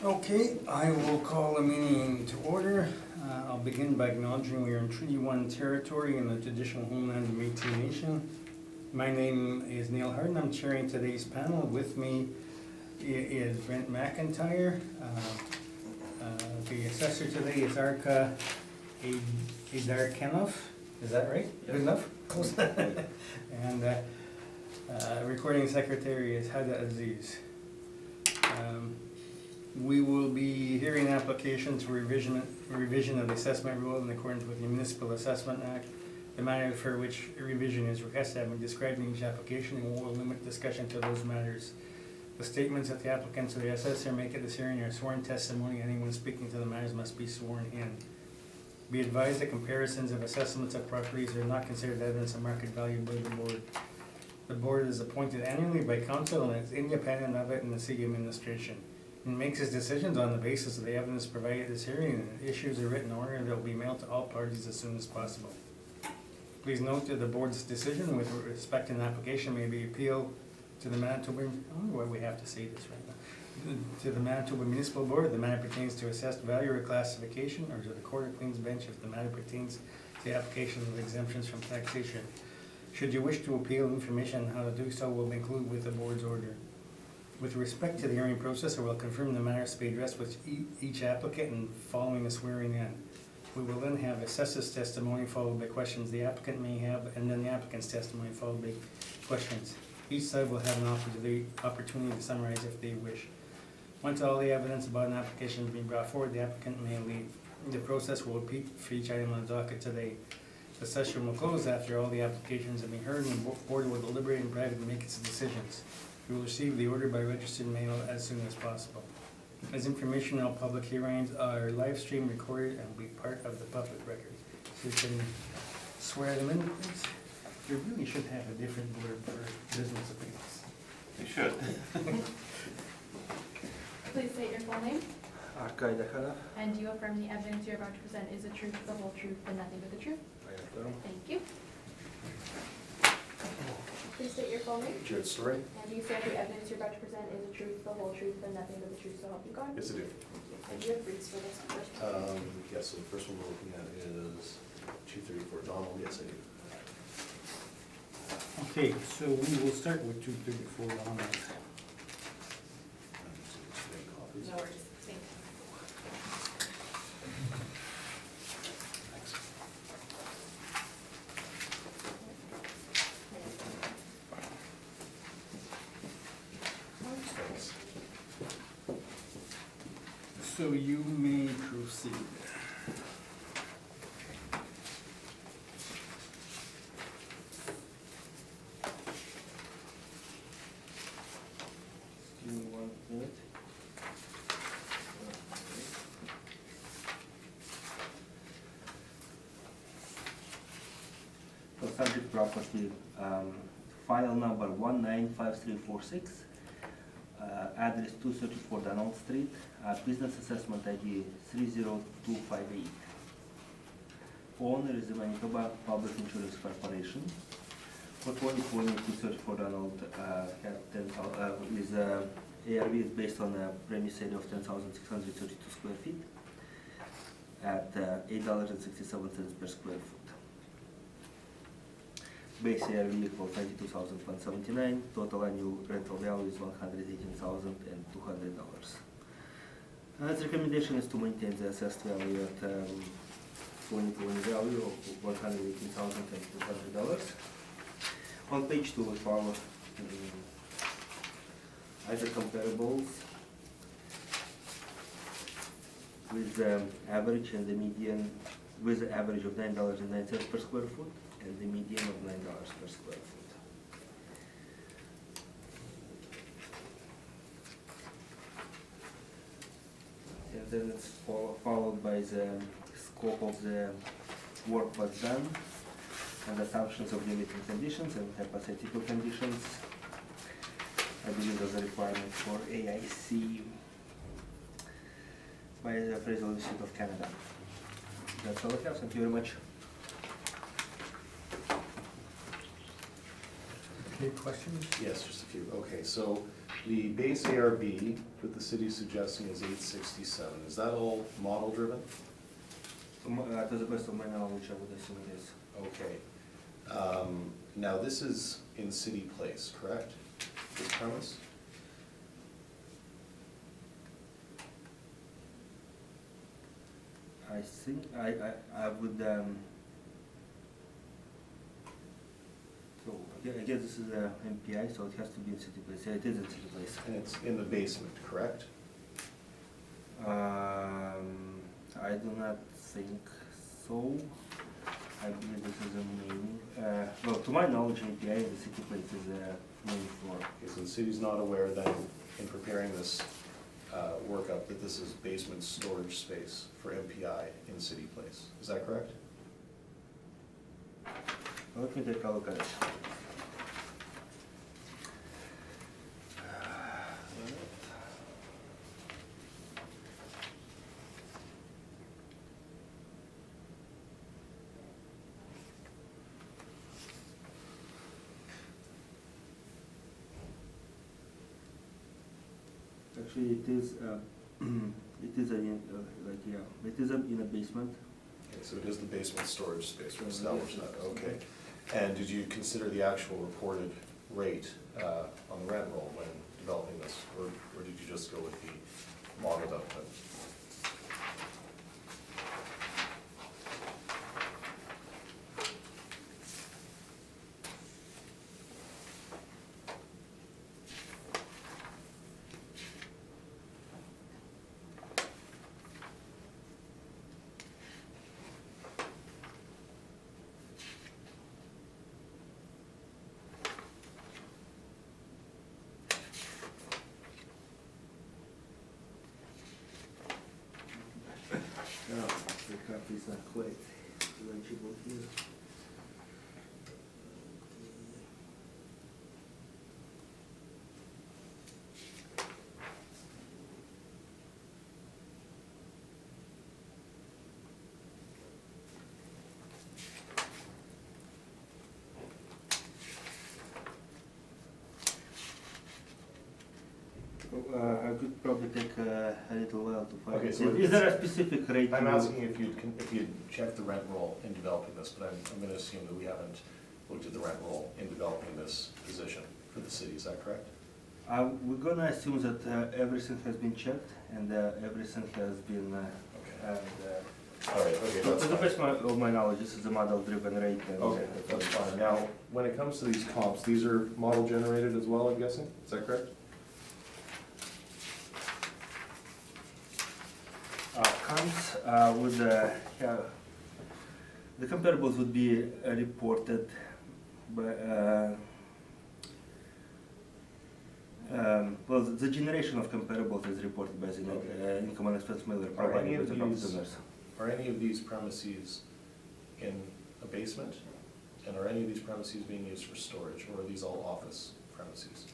Okay, I will call the meeting to order. I'll begin by acknowledging we are in Treaty 1 territory in the traditional homeland of Métis Nation. My name is Neil Harden. I'm chairing today's panel. With me is Brent McIntyre. The assessor today is Arka Idarkenov. Is that right? Yeah. Good enough? Close. And recording secretary is Hada Aziz. We will be hearing applications for revision of the assessment rule in accordance with the Municipal Assessment Act. The matter for which a revision is requested have been described in each application, and we will limit discussion to those matters. The statements that the applicants or the assessor make at this hearing are sworn testimony. Anyone speaking to the matters must be sworn in. Be advised that comparisons of assessments of properties are not considered evidence of market value by the board. The board is appointed annually by council and is independent of it in the city administration. It makes its decisions on the basis of the evidence provided at this hearing and issues a written order that will be mailed to all parties as soon as possible. Please note that the board's decision with respect to an application may be appealed to the Manitoba, I don't know why we have to say this right now, to the Manitoba Municipal Board. The matter pertains to assessed value or classification, or to the Court of Queen's Bench if the matter pertains to the application of exemptions from taxation. Should you wish to appeal, information on how to do so will be included with the board's order. With respect to the hearing process, I will confirm the matters to be addressed with each applicant and following the swearing in. We will then have assessor's testimony followed by questions the applicant may have, and then the applicant's testimony followed by questions. Each side will have an opportunity to summarize if they wish. Once all the evidence about an application has been brought forward, the applicant may leave. The process will repeat for each item on the docket today. The session will close after all the applications have been heard, and the board will deliberate in private and make its decisions. You will receive the order by registered mail as soon as possible. As information, all public hearings are live streamed, recorded, and will be part of the public record. So you can swear them in, please. You really should have a different board for business appeals. You should. Please state your full name, Arka Idarkenov. and do you affirm the evidence you're about to present is the truth, the whole truth, and nothing but the truth? I affirm. Thank you. Please state your full name, Jared Story? and do you swear the evidence you're about to present is the truth, the whole truth, and nothing but the truth, so help you God? Yes, I do. And do you have briefs for this first? Yes, so the first one we're looking at is 234 Donald. Yes, I do. Okay, so we will start with 234 Donald. So just make copies. No worries, thank you. Thanks. Thanks. So you may proceed. Give me 1 minute. So subject property, file number 195346, address 234 Donald Street, business assessment ID 30258. Owner is the Manitoba Public Insurance Corporation. For 2020, 234 Donald had 10,000 is ARV is based on a premise area of 10,632 square feet at $8.67 per square foot. Base ARV equals 92,179. Total annual rental value is $118,200. Its recommendation is to maintain the assessed value at 2020 value of $118,200. On page 2 we follow either comparables with the average and the median, with the average of $9.09 per square foot and the median of $9 per square foot. And then it's followed by the scope of the work was done and assumptions of limiting conditions and hypothetical conditions. I believe there's a requirement for AIC by the Appraisal Institute of Canada. That's all I have. Thank you very much. Any questions? Yes, just a few. Okay, so The base ARB that the city's suggesting is 867. Is that all model driven? To the best of my knowledge, I would assume it is. Okay. Now, this is in City Place, correct? This premise? I think I would, so I guess this is a MPI, so it has to be in City Place. Yeah, it is in City Place. And it's in the basement, correct? I do not think so. I believe this is a main, well, to my knowledge, MPI in the City Place is a main floor. Okay, so the city's not aware then, in preparing this workup, that this is basement storage space for MPI in City Place. Is that correct? Let me take a look at it. Actually, it is, it is in a basement. Okay, so it is the basement storage space, we established that, okay. And did you consider the actual reported rate on the rent roll when developing this, or did you just go with the modeled output? No, the copy's not quite legible here. I could probably take a little while to find Okay, it. so Is there a specific rate? I'm you- asking if you'd checked the rent roll in developing this, but I'm gonna assume that we haven't looked at the rent roll in developing this position for the city, is that correct? We're gonna assume that everything has been checked and everything has been, Okay. and, All right, okay, to that's the fine. best of my knowledge, this is a model-driven rate. And Okay, that's fine. Now, when it comes to these comps, these are model generated as well, I'm guessing? Is that correct? Comes with the comparables would be reported by, well, the generation of comparables is reported by the Okay. income and expense mailer Are any provided of by the property these- owners. Are any of these premises in a basement? And are any of these premises being used for storage, or are these all office premises?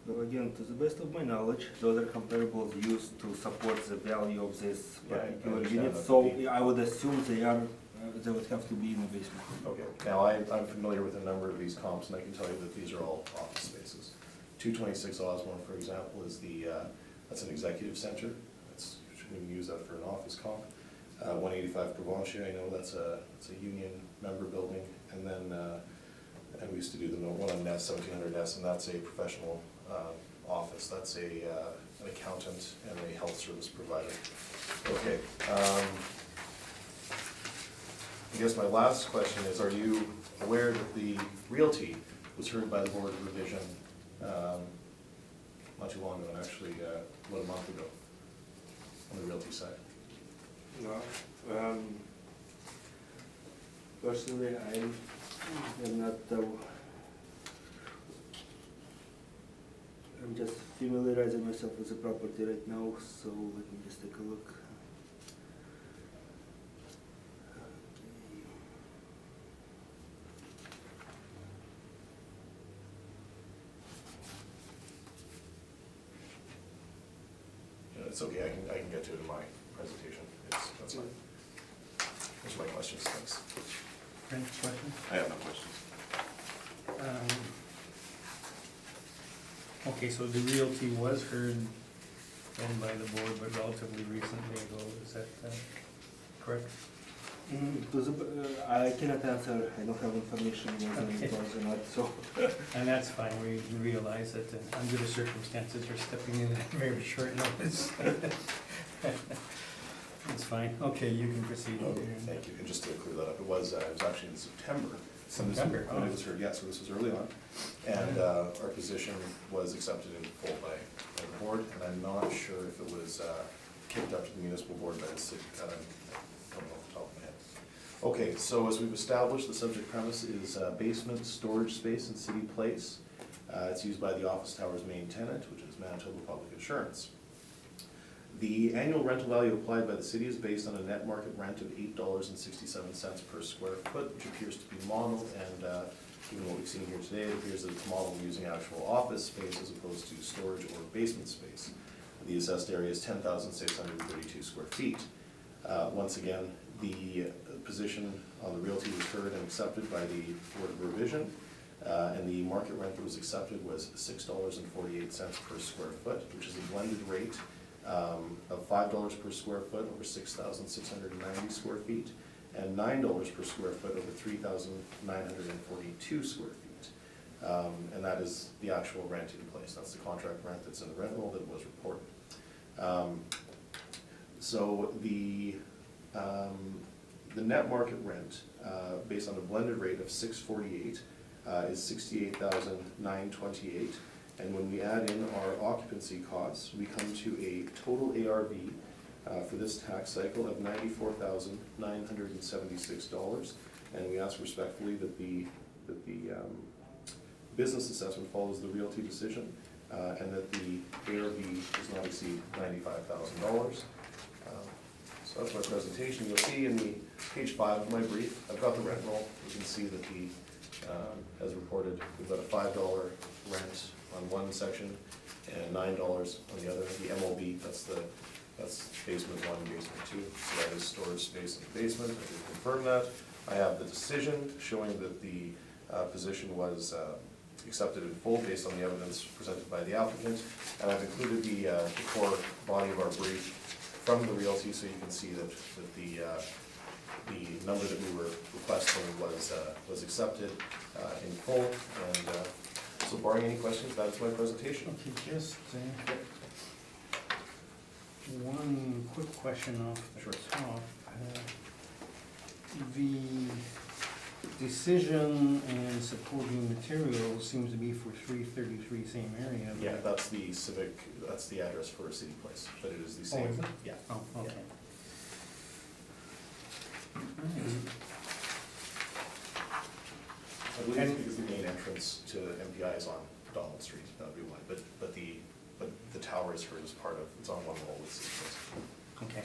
So again, to the best of my knowledge, those are comparables used to support the value of this Yeah, I particular understand unit. that So would be- I would assume they would have to be in the basement. Okay, now I'm familiar with a number of these comps, and I can tell you that these are all office spaces. 226 Osborne, for example, is that's an executive center. That's, we can use that for an office comp. 185 Provencher, I know that's a union member building, and then, and we used to do the one on Ness, 1700 S, and that's a professional office. That's an accountant and a health service provider. Okay. I guess my last question is, are you aware that the realty was heard by the Board of Revision not too long ago, and actually about a month ago, on the realty side? No. Personally, I am not, I'm just familiarizing myself with the property right now, so let me just take a look. It's okay, I can get to it in my presentation. That's fine. Those are my questions, thanks. Any questions? I have no questions. Okay, so the realty was heard then by the board, but relatively recently ago, is that correct? I cannot answer, I don't have information whether it was or not, so. And that's fine, we realize that under the circumstances, you're stepping in at very short notice. That's fine, okay, you can proceed. Thank you, and just to clear that up, it was actually in September. September, When oh. it was heard, yeah, so this was early on. And our position was accepted in full by the board, and I'm not sure if it was kicked up to the municipal board by the city. I don't know off the top of my head. Okay, so as we've established, the subject premise is basement storage space in City Place. It's used by the office tower's main tenant, which is Manitoba Public Insurance. The annual rental value applied by the city is based on a net market rent of $8.67 per square foot, which appears to be modeled, and given what we've seen here today, it appears that it's modeled using actual office space as opposed to storage or basement space. The assessed area is 10,632 square feet. Once again, the position on the realty was heard and accepted by the Board of Revision, and the market rent that was accepted was $6.48 per square foot, which is a blended rate of $5 per square foot over 6,690 square feet, and $9 per square foot over 3,942 square feet. And that is the actual rent in place. That's the contract rent that's in the rent roll that was reported. So the net market rent, based on a blended rate of $6.48, is $68,928. And when we add in our occupancy costs, we come to a total ARV for this tax cycle of $94,976. And we ask respectfully that the business assessment follows the realty decision, and that the ARV does not exceed $95,000. So that's my presentation. You'll see in the page 5 of my brief, I've got the rent roll. You can see that the, as reported, we've got a $5 rent on one section and $9 on the other. The MOB, that's basement 1 and basement 2. So that is storage space in the basement. I did confirm that. I have the decision showing that the position was accepted in full based on the evidence presented by the applicant. And I've included the core body of our brief from the realty, so you can see that the number that we were requesting was accepted in full. And so barring any questions, that's my presentation. Okay, just one quick question off the top. The decision and supporting materials seems to be for 333 same area. but- Yeah, that's the address for City Place, but it is the same. is it? Yeah. Oh, okay. I believe it's And- because the main entrance to MPI is on Donald Street, that would be why, but the tower is heard as part of, it's on one wall with City Place. Okay.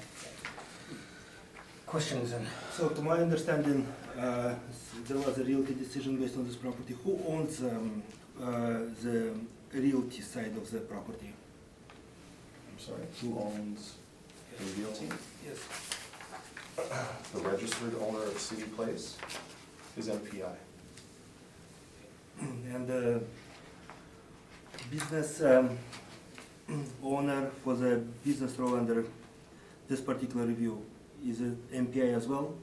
Questions and So to my understanding, there was a realty decision based on this property. Who owns the realty side of the property? I'm sorry, who owns the realty? Yes. The registered owner of City Place is MPI. And the business owner for the business role under this particular review, is it MPI as well?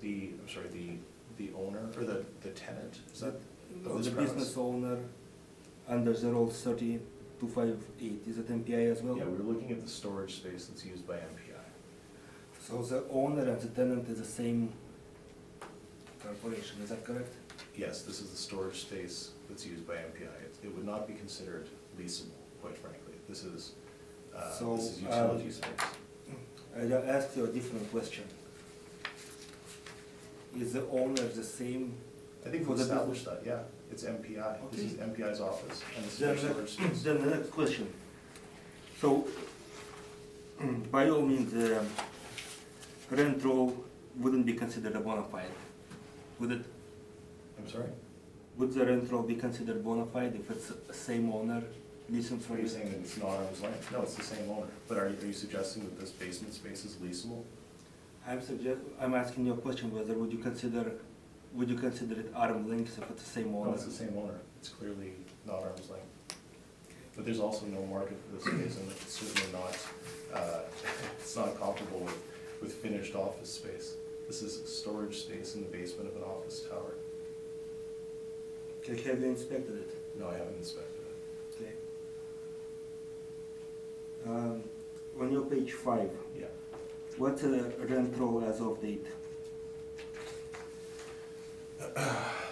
The owner, or the tenant, is that? No, this the premise? business owner under the role 3258, is it MPI as well? Yeah, we were looking at the storage space that's used by MPI. So the owner and the tenant is the same corporation, is that correct? Yes, this is the storage space that's used by MPI. It would not be considered leasable, quite frankly. This is So, utility space. I asked you a different question. Is the owner the same? I think for we the established that, yeah. It's MPI. This is Okay. MPI's office, and this is Then our storage space. then the next question. So, by all means, the rent roll wouldn't be considered a bona fide, would it? I'm sorry? Would the rent roll be considered bona fide if it's the same owner Listen Are for you you. saying that it's not arm's length? No, it's the same owner. But are you suggesting that this basement space is leasable? I'm asking you a question, whether would you consider it arm length if it's the same No, owner? it's the same owner. It's clearly not arm's length. But there's also no market for this space, and it's certainly not, it's not comparable with finished office space. This is storage space in the basement of an office tower. Okay, have you inspected it? No, I haven't inspected it. Okay. On your page 5, Yeah. what's the rent roll as of date?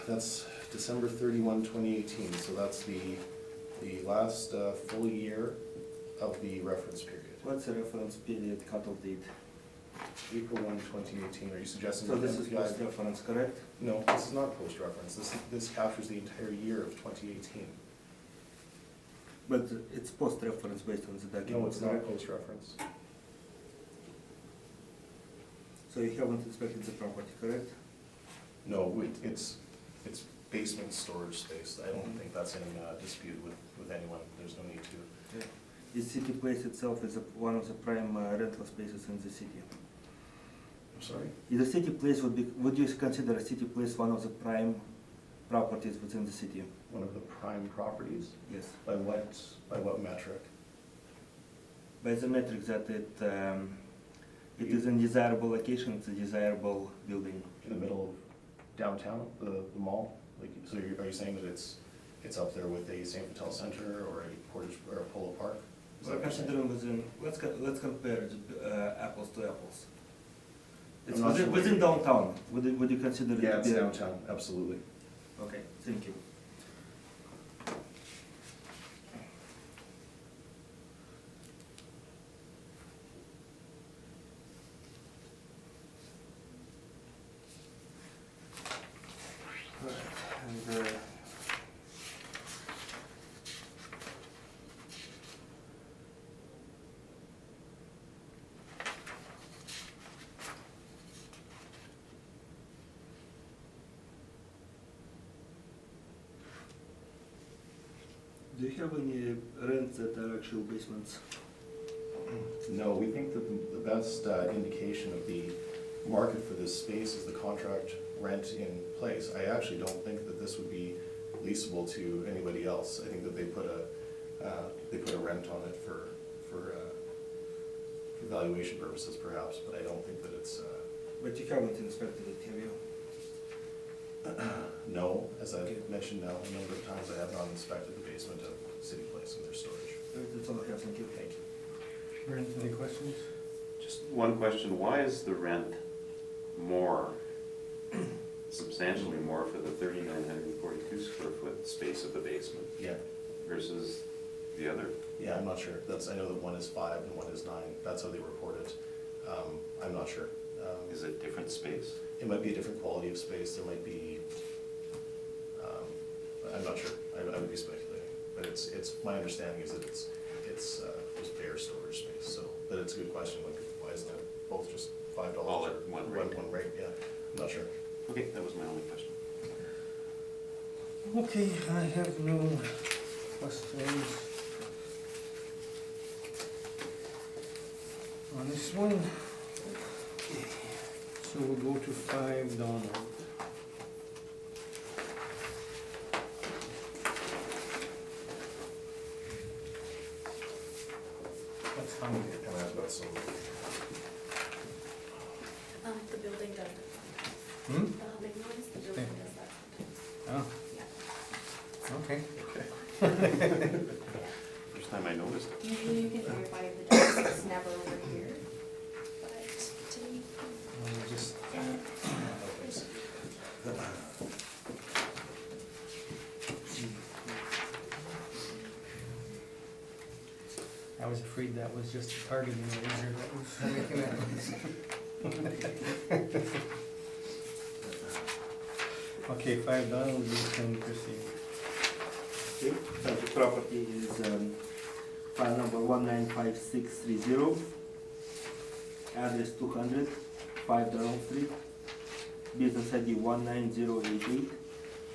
That's December 31, 2018, so that's the last full year of the reference period. What's the reference period cutoff date? April 1, 2018, are you suggesting? So that this is MPI post reference, correct? No, this is not post-reference, this captures the entire year of 2018. But it's post reference based on the document. No, it's not correct? post-reference. So you haven't inspected the property, correct? No, it's basement storage space. I don't think that's in dispute with anyone. There's no need to. Okay. The city place itself is one of the prime rental spaces in the city. I'm sorry? Is the city place would you consider a city place one of the prime properties within the city? One of the prime properties? Yes. By what metric? By the metric that it is in desirable location, it's a desirable building. In the middle of downtown, the mall? Like, so are you saying that it's up there with a St. Vital Center or a Portage or a Polo Park? Is that We're what you're saying? considering within, let's compare apples to apples. It's I'm not sure what within you- downtown, would you consider it Yeah, to it's be a- downtown, absolutely. Okay, thank you. And, do you have any rents that are actual basements? No, we think that the best indication of the market for this space is the contract rent in place. I actually don't think that this would be leasable to anybody else. I think that they put a rent on it for valuation purposes perhaps, but I don't think that it's, But you haven't inspected it, have you? no, as I've mentioned now a number of times, I have not inspected the basement of City Place and their storage. That's all I have, thank you. Thank you. Brent, any questions? Just one question, why is the rent more, substantially more for the 3,942 square foot space of the basement Yeah, versus the other? yeah, I'm not sure. I know that one is 5 and one is 9. That's how they report it. I'm not sure. Is it different space? It might be a different quality of space, there might be, I'm not sure, I would be speculating. But it's, my understanding is that it's just bare storage space, so, but it's a good question, like, why isn't it both just $5? All or at one rate. One rate, yeah, I'm not sure. Okay, that was my only question. Okay, I have no questions on this one. So we'll go to 5 Donald. That's fine. And I've got some, The building does that. Hmm? Make noise, the building does that sometimes. Oh, okay. First time I noticed it. Usually you can verify if the desk is never over here, but today. I'll just, I was afraid that was just a targeting laser that was making that noise. Okay, 5 Donald, you can proceed. Okay, so the property is file number 195630, address 200, 5 Donald Street, business ID 19088,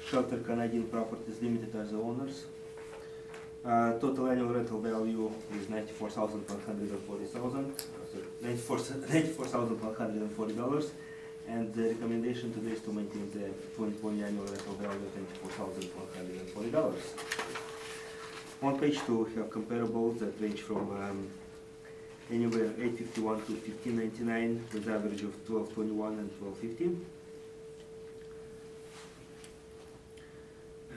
Shelter Canadian Properties Limited are the owners. Total annual rental value is $94,140, and the recommendation today is to maintain the 2020 annual rental value at $94,140. On page 2, we have comparables that range from anywhere $851 to $1599, with average of $1221 and $1250.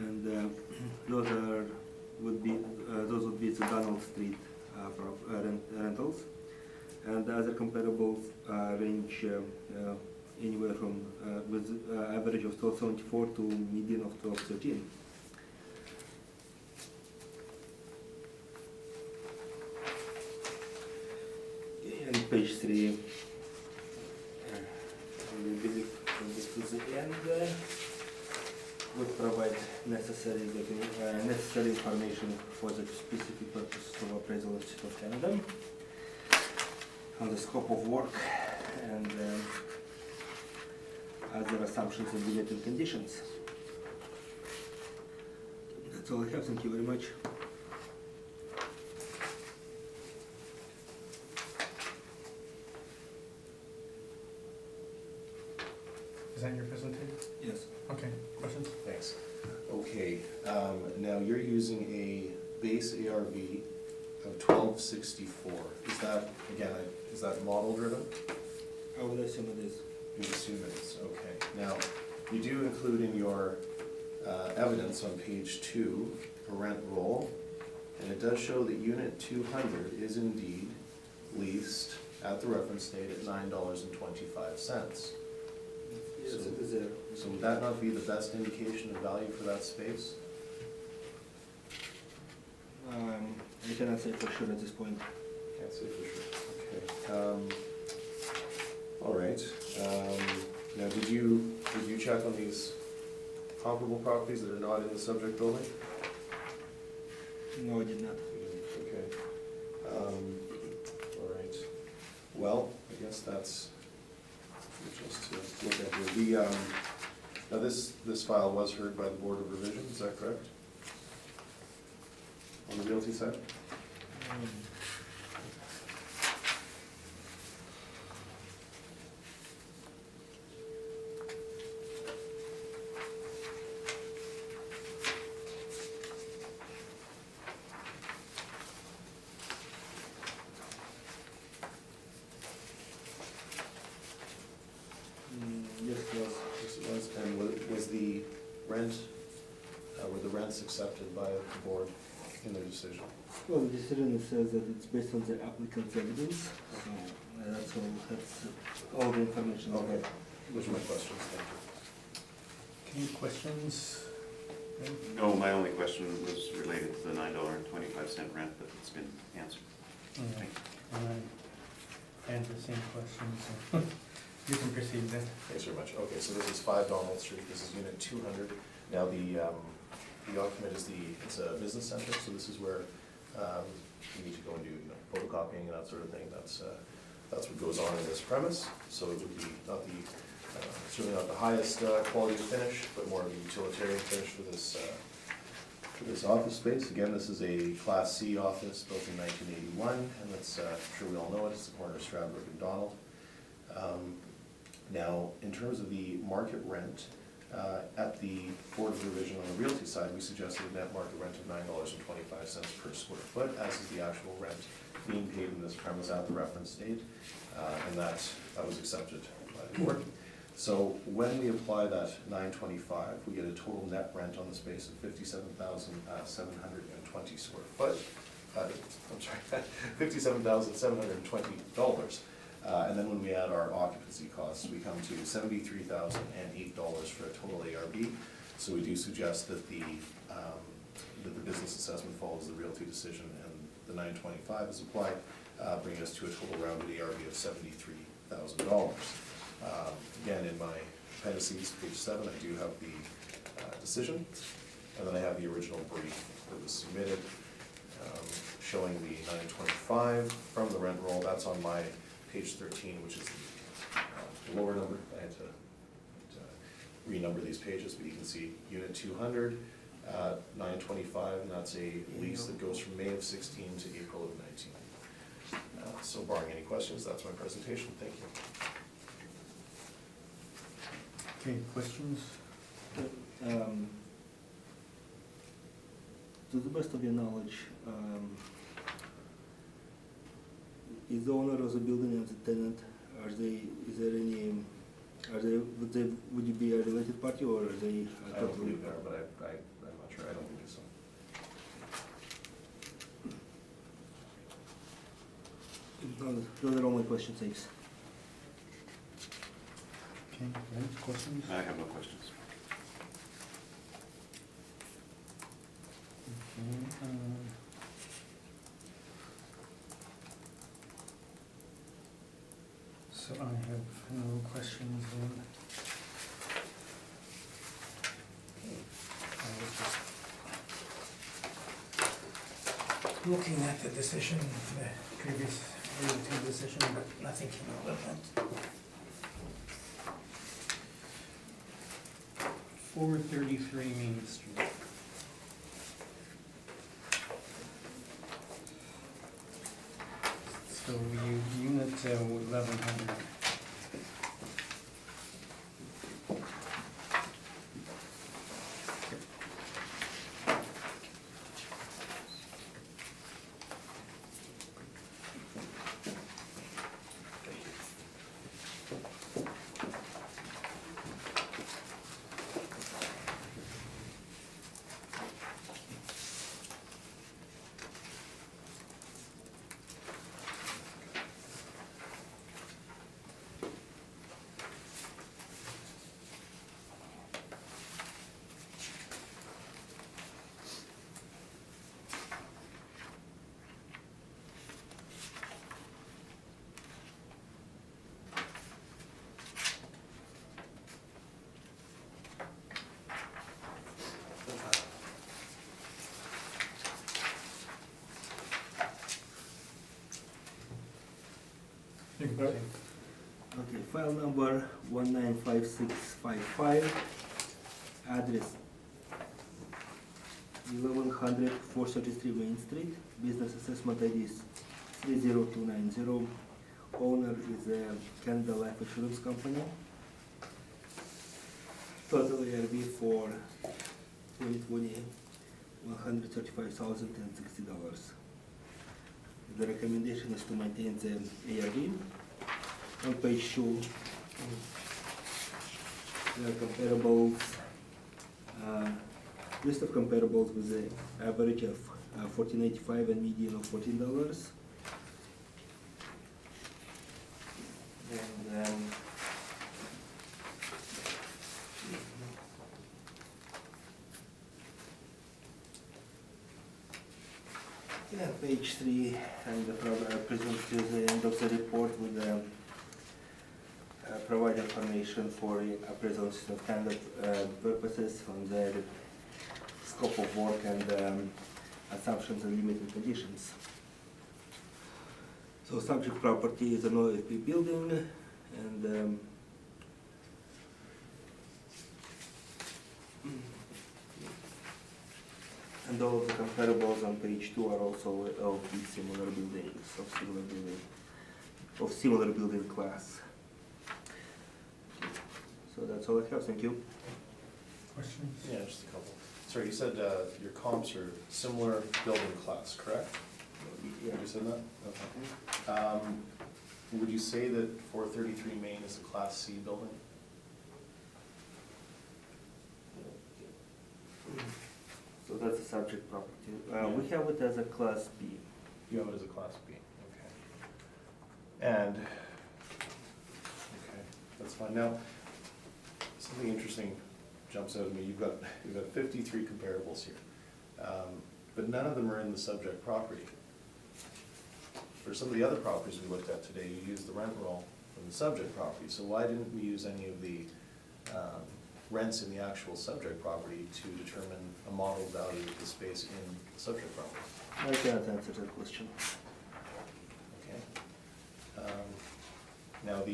And those would be the Donald Street rentals, and the other comparables range anywhere from with average of 1274 to median of 1213. And page 3, we believe this to the end. Would provide necessary information for the specific purposes of appraisal of State of Canada on the scope of work and other assumptions and related conditions. That's all I have. Thank you very much. Is that your presentation? Yes. Okay, questions? Thanks. Okay, now you're using a base ARV of 1264. Is that, again, is that model driven? I would assume it is. You assume it is, okay. Now, you do include in your evidence on page 2 a rent roll, and it does show that unit 200 is indeed leased at the reference date at $9.25. Yes, it is there. So would that not be the best indication of value for that space? I cannot say for sure at this point. Can't say for sure. Okay. All right. Now, did you check on these comparable properties that are not in the subject building? No, I did not. Okay. All right. Well, I guess that's just to look at here. Now this file was heard by the Board of Revision, is that correct? On the realty side? Yes, it was. Yes, it was. And was the rent, were the rents accepted by the board in their decision? Well, the decision says that it's based on the applicant's evidence, so that's all the information. Okay, those are my questions, thank you. Any questions? No, my only question was related to the $9.25 rent, but it's been answered. Okay. And the same questions. You can proceed then. Thanks very much. Okay, so this is 5 Donald Street, this is unit 200. Now, the document is it's a business center, so this is where you need to go and do, photocopying and that sort of thing. That's what goes on in this premise. So it would be not certainly not the highest quality of finish, but more of a utilitarian finish for this office space. Again, this is a Class C office built in 1981, and that's, I'm sure we all know it, it's the corner of Stradbrook and Donald. Now, in terms of the market rent, at the Board of Revision on the realty side, we suggested a net market rent of $9.25 per square foot, as is the actual rent being paid in this premise at the reference date, and that was accepted by the board. So when we apply that $9.25, we get a total net rent on the space of $57,720 square foot. I'm sorry, $57,720. And then when we add our occupancy costs, we come to $73,008 for a total ARB. So we do suggest that the business assessment follows the realty decision and the $9.25 is applied, bringing us to a total rounded ARB of $73,000. Again, in my appendices, page 7, I do have the decision, and then I have the original brief that was submitted showing the $9.25 from the rent roll. That's on my page 13, which is the lower number. I had to renumber these pages, but you can see unit 200 9/25, and that's a lease that goes from May of 16 to April of 19. So barring any questions, that's my presentation. Thank you. Okay, questions? To the best of your knowledge, is the owner of the building and the tenant, would you be a related party or are they? I don't believe they are, but I'm not sure. I don't believe so. No, those are all my questions, thanks. Okay, any questions? I have no questions. Okay, so I have no questions then. I was just looking at the decision, the previous realty decision, but nothing came out of that. 433 Main Street. So unit 1100. Okay, file number 195655, address 1100 433 Main Street, business assessment ID is 30290, owner is Canada Life Insurance Company. Total ARV for 2020, $135,060. The recommendation is to maintain the ARV. On page 2, there are comparables, list of comparables with the average of $14.85 and median of $14. And yeah, page 3, and the presents to the end of the report with the provide information for presence of kind of purposes on the scope of work and assumptions and limiting conditions. So subject property is an OFP building, and all of the comparables on page 2 are also of similar buildings, of similar building class. So that's all I have, thank you. Questions? Yeah, just a couple. Sorry, you said your comps are similar building class, correct? Yeah. You said that? Okay. Would you say that 433 Main is a Class C building? So that's a subject property. We have it as a class B. You have it as a Class B, okay. And, okay, that's fine. Now, something interesting jumps out at me. You've got 53 comparables here, but none of them are in the subject property. For some of the other properties we looked at today, you used the rent roll from the subject property. So why didn't we use any of the rents in the actual subject property to determine a model value of the space in the subject property? I cannot answer that question. Okay. Now, have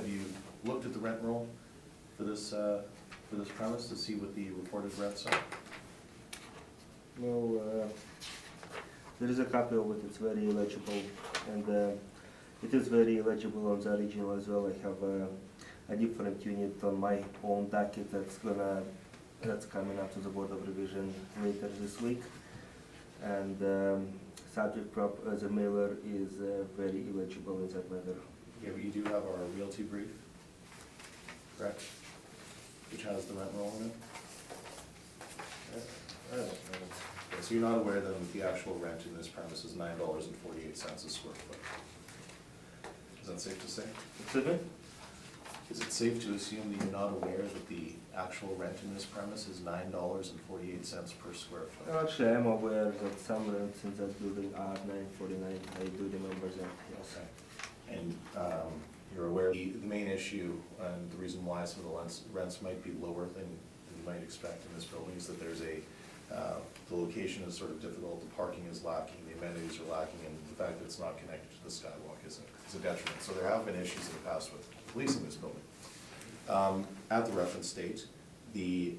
you looked at the rent roll for this for this premise to see what the reported rents are? No, there is a copy of it, it's very illegible, and it is very illegible on the original as well. I have a different unit on my own docket that's coming up to the Board of Revision later this week. And subject prop as a mailer is very illegible in that matter. Yeah, but you do have our realty brief, correct? Which has the rent roll in it? I don't know. Okay, so you're not aware then that the actual rent in this premise is $9.48 a square foot? Is that safe to say? Excuse me? Is it safe to assume that you're not aware that the actual rent in this premise is $9.48 per square foot? Actually, I'm aware that some rents in that building are $9.49. I do remember that, yes. Okay. And you're aware the main issue and the reason why some of the rents might be lower than you might expect in this building is that there's the location is sort of difficult, the parking is lacking, the amenities are lacking, and the fact that it's not connected to the skywalk is a detriment. So there have been issues in the past with leasing this building. At the reference date, the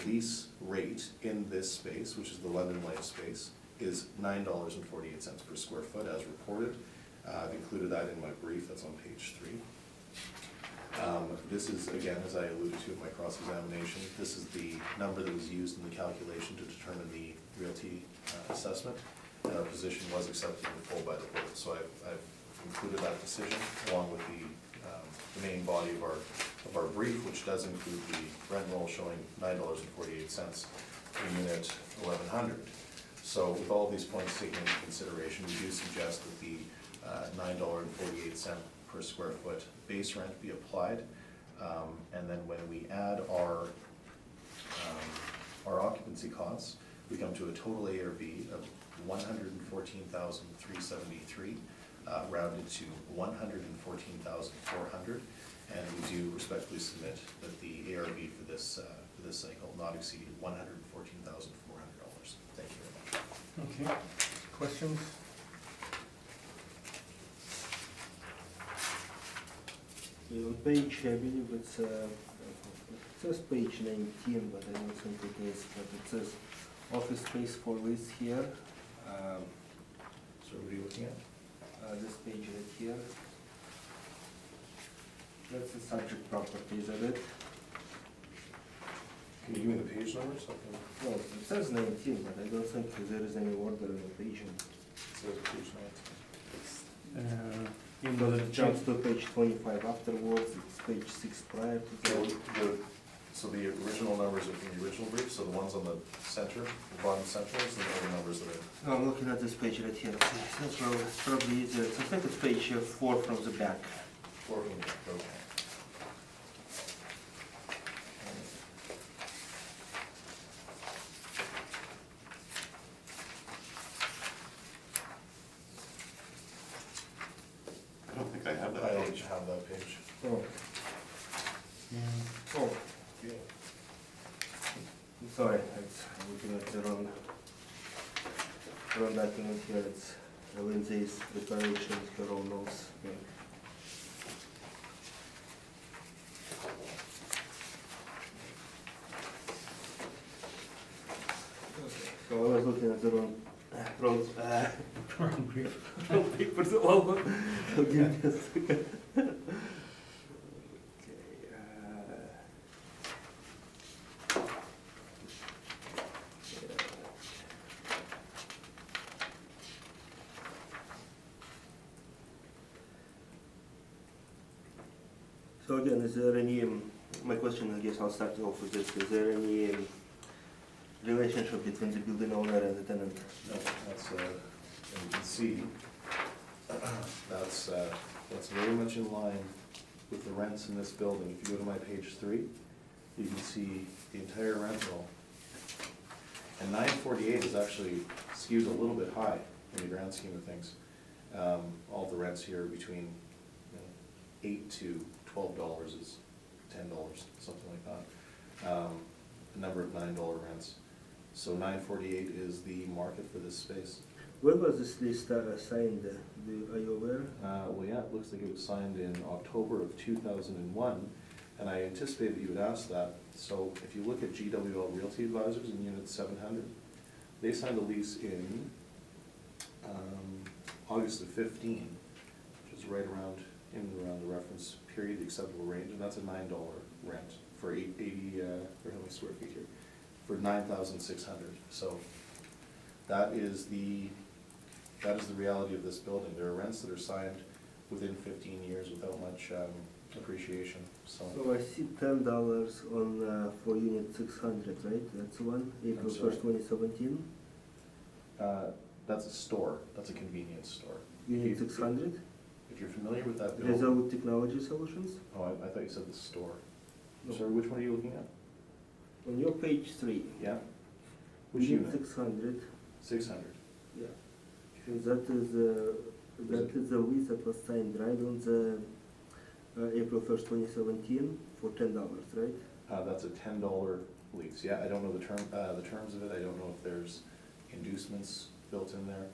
lease rate in this space, which is the London Life space, is $9.48 per square foot as reported. I've included that in my brief, that's on page 3. This is, again, as I alluded to in my cross-examination, this is the number that was used in the calculation to determine the realty assessment, and our position was accepted in full by the board. So I've included that decision along with the main body of our brief, which does include the rent roll showing $9.48 per unit 1,100. So with all these points taken into consideration, we do suggest that the $9.48 per square foot base rent be applied. And then when we add our occupancy costs, we come to a total ARV of $114,373, rounded to $114,400. And we do respectfully submit that the ARV for this cycle not exceed $114,400. Thank you very much. Okay, questions? On page, I believe it says page 19, but I don't think it is, but it says office space for lease here. So what are you looking at? This page right here. That's the subject properties of it. Can you give me the page number so I can? Well, it says 19, but I don't think there is any order in the page. It says page 19. In It jumps to page 25 afterwards, it's page 6 prior to that. So the original numbers are from the original brief, so the ones on the center, the bottom center, is the other numbers that are. No, I'm looking at this page right here. That's probably easier. I think it's page 4 from the back. Or from the, okay. I don't think I have I that don't page. have that page. Oh, Yeah. oh, I'm sorry, I'm looking at the wrong document here. It's Lindsay's preparation, her own notes. Yeah. So I was looking at the wrong paper, so I'll give me a second. Okay, So again, is there any, my question, I guess I'll start off with this, is there any relationship between the building owner and the tenant? No, that's, and you can see, that's very much in line with the rents in this building. If you go to my page 3, you can see the entire rent roll. And 948 is actually skewed a little bit high in the grand scheme of things. All the rents here between $8 to $12 is $10, something like that. A number of $9 rents. So 948 is the market for this space. When was this list signed? Are you aware? Well, yeah, it looks like it was signed in October of 2001, And I anticipate that you would ask that. So if you look at GWL Realty Advisors in Unit 700, they signed a lease in August of 15, which is right around, in and around the reference period, the acceptable range, and that's a $9 rent for 80, for how many square feet here? For 9,600. So that is the reality of this building. There are rents that are signed within 15 years without much appreciation, So I see $10 on, for unit 600, right? That's one, April sorry? 1st, 2017. That's a store, that's a convenience store. Unit If you- 600, If you're familiar with that building. Resolute Technology Solutions. Oh, I thought you said the store. No. Sorry, which one are you looking at? On your page 3, Yeah? Which unit unit? 600, 600. yeah. And that is the lease that was signed, right, on the April 1st, 2017 for $10, right? That's a $10 lease. Yeah, I don't know the terms of it. I don't know if there's inducements built in there.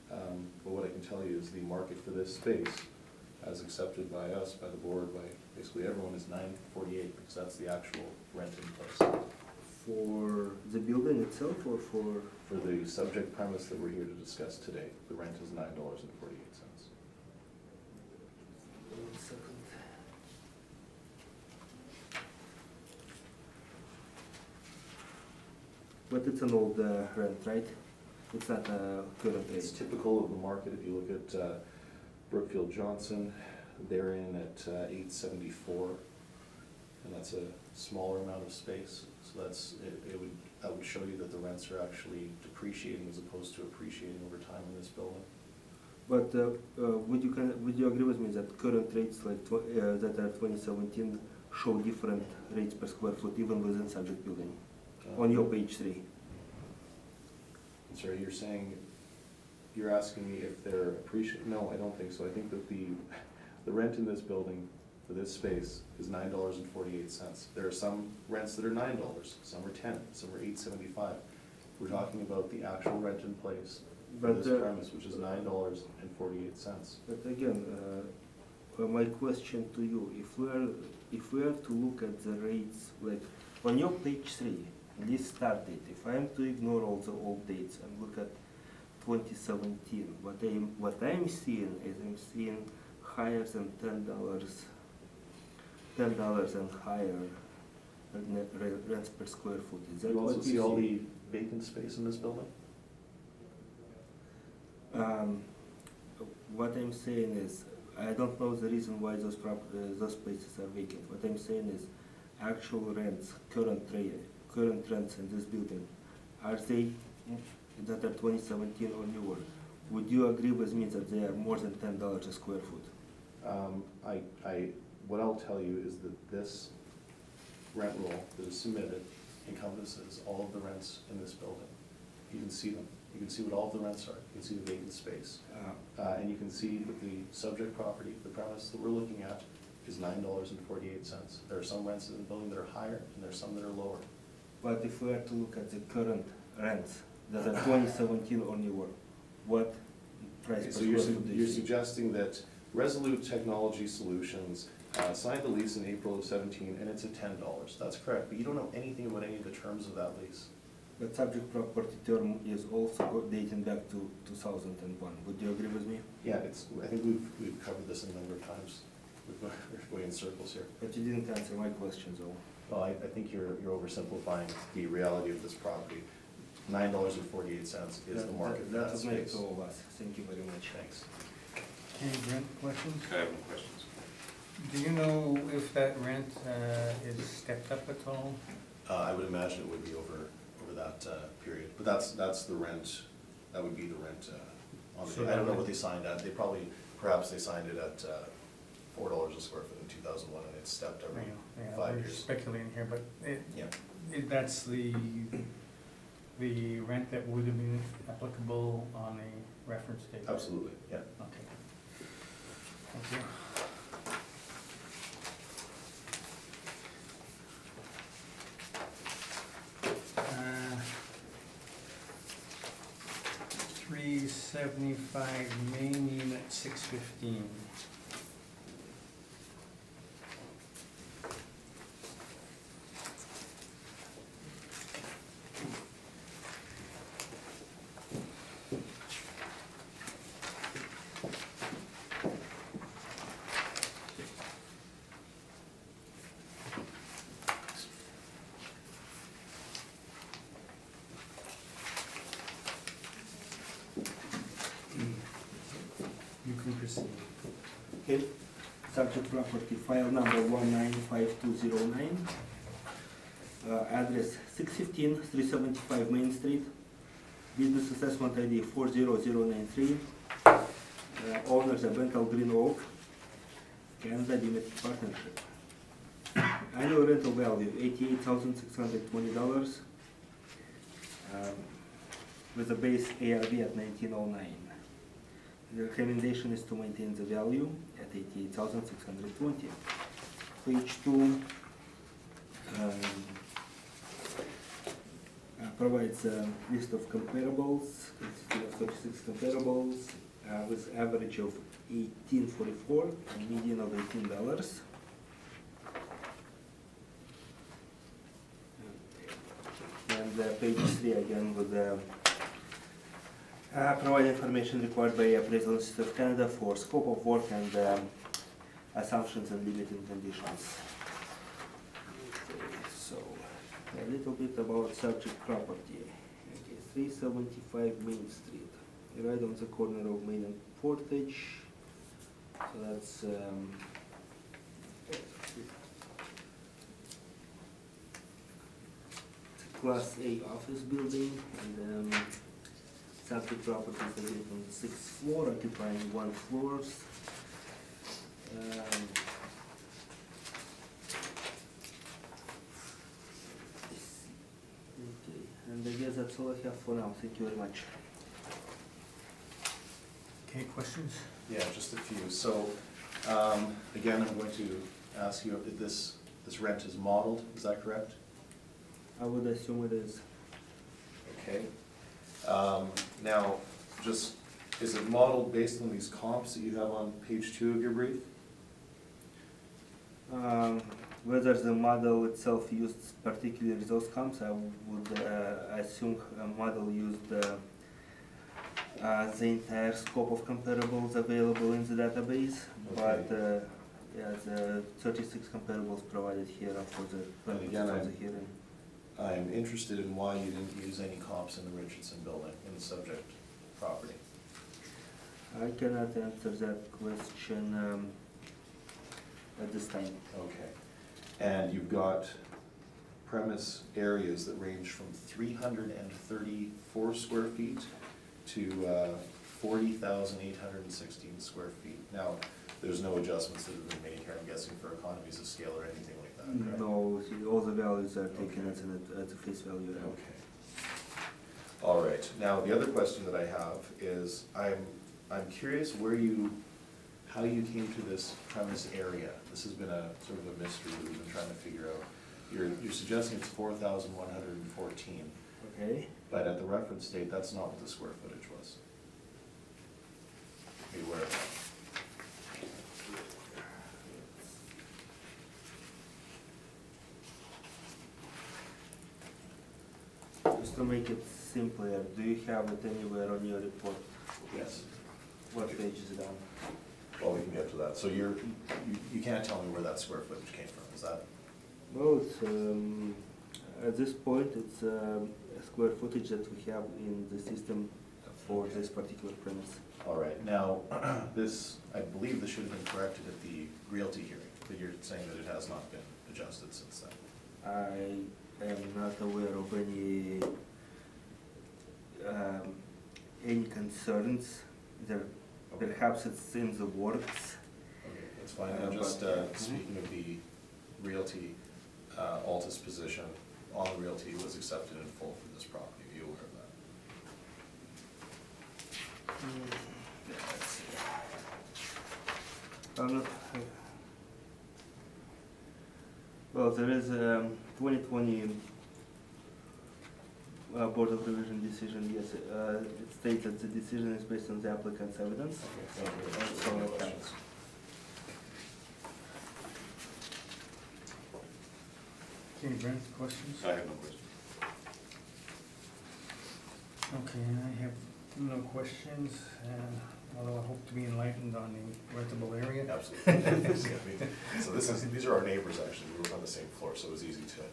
But what I can tell you is the market for this space, as accepted by us, by the board, by basically everyone, is $948, because that's the actual rent in place. For the building itself or for? For the subject premise that we're here to discuss today, the rent is $9.48. One second. But it's an old rent, right? It's not a current It's rate. typical of the market. If you look at Brookfield Johnson, they're in at 874, and that's a smaller amount of space. So that would show you that the rents are actually depreciating as opposed to appreciating over time in this building. But would you agree with me that current rates like that are 2017 show different rates per square foot even within subject building? On your page 3. Sorry, you're asking me if they're appreciating? No, I don't think so. I think that the rent in this building for this space is $9.48. There are some rents that are $9, some are $10, some are $8.75. We're talking about the actual rent in place for But, this premise, which is $9.48. But again, my question to you, if we are to look at the rates, like on your page 3, this start date, if I am to ignore all the old dates and look at 2017, what I'm seeing is I'm seeing higher than $10 and higher rents per square foot. Is that You what also you see all the vacant space in this building? What I'm saying is, I don't know the reason why those places are vacant. What I'm saying is, actual rents, current rents in this building, are they that are 2017 or newer? Would you agree with me that they are more than $10 a square foot? What I'll tell you is that this rent roll that is submitted encompasses all of the rents in this building. You can see them. You can see what all of the rents are. You can see the vacant space. And you can see that the subject property, the premise that we're looking at, is $9.48. There are some rents in the building that are higher, and there are some that are lower. But if we are to look at the current rents that are 2017 or newer, what price per So square foot do you you're see? suggesting that Resolute Technology Solutions signed a lease in April of 17, and it's at $10. That's correct, but you don't know anything about any of the terms of that lease. The subject property term is also dating back to 2001. Would you agree with me? Yeah, I think we've covered this a number of times. We're going in circles here. But you didn't answer my question, though. Well, I think you're oversimplifying the reality of this property. $9.48 is the market for that That was made space. to all of us. Thank you very much. Thanks. Okay, Brent, questions? I have no questions. Do you know if that rent is stepped up at all? I would imagine it would be over that period, but that's the rent, that would be the rent on So the, I don't know that- what they signed at, perhaps they signed it at $4 a square foot in 2001, and it's stepped every Yeah, 5 we're years. speculating here, but Yeah, that's the rent that would have been applicable on the reference date? absolutely, yeah. Okay. Thank you. Uh, 375 Main Unit 615. Okay, subject property, file number 195209. Address 615, 375 Main Street. Business assessment ID 40093. Owners are Bental Green Oak, Canada Limited Partnership. Annual rental value $88,620, with a base ARV at 1909. The recommendation is to maintain the value at 88,620. Page 2 provides a list of comparables, consisting of 36 comparables, with average of $18.44 and median of $18. And page 3 again with provide information required by Appraisal Institute of Canada for scope of work and assumptions and limiting conditions. Okay, so a little bit about subject property. Okay, 375 Main Street, right on the corner of Main and Portage. So that's Class A office building, and subject property is located on the 6th floor, occupying 1 floor. Okay, and I guess that's all I have for now. Thank you very much. Okay, questions? Yeah, just a few. So, again, I'm going to ask you if this rent is modeled, is that correct? I would assume it is. Okay. Now, just, is it modeled based on these comps that you have on page 2 of your brief? Whether the model itself used particularly those comps, I would assume a model used the entire scope of comparables available in the database. Okay. But yeah, the 36 comparables provided here are for the purposes again, of the hearing. I'm interested in why you didn't use any comps in the Richardson building in the subject property. I cannot answer that question at this time. Okay. And you've got premise areas that range from 334 square feet to 40,816 square feet. Now, there's no adjustments that have been made here, I'm guessing, for economies of scale or anything like that, correct? No, see, all the values are taken Okay. as a face value. Okay. All right. Now, the other question that I have is, I'm curious how you came to this premise area. This has been a sort of a mystery that we've been trying to figure out. You're suggesting it's 4,114, Okay. but at the reference date, that's not what the square footage was. Be aware of that. Just to make it simpler, do you have it anywhere on your report? Yes. What page is it on? Well, we can get to that. So you can't tell me where that square footage came from, is that? Well, it's, at this point, it's a square footage that we have in the system for this particular premise. All right. Now, this, I believe this should have been corrected at the realty hearing, but you're saying that it has not been adjusted since then. I am not aware of any concerns. There, Okay. perhaps it's in the works. Okay, that's fine. And just speaking of the realty, Altus position on realty was accepted in full for this property. Are you aware of that? Let's see. Well, there is a 2020 Board of Revision decision, yes. It states that the decision is based on the applicant's evidence. Okay, thank you. That's all I have. Questions? Okay, Brent, questions? I have no question. Okay, I have no questions, and although I hope to be enlightened on the rentable area. Absolutely. So these are our neighbors, actually. We were on the same floor, so it was easy to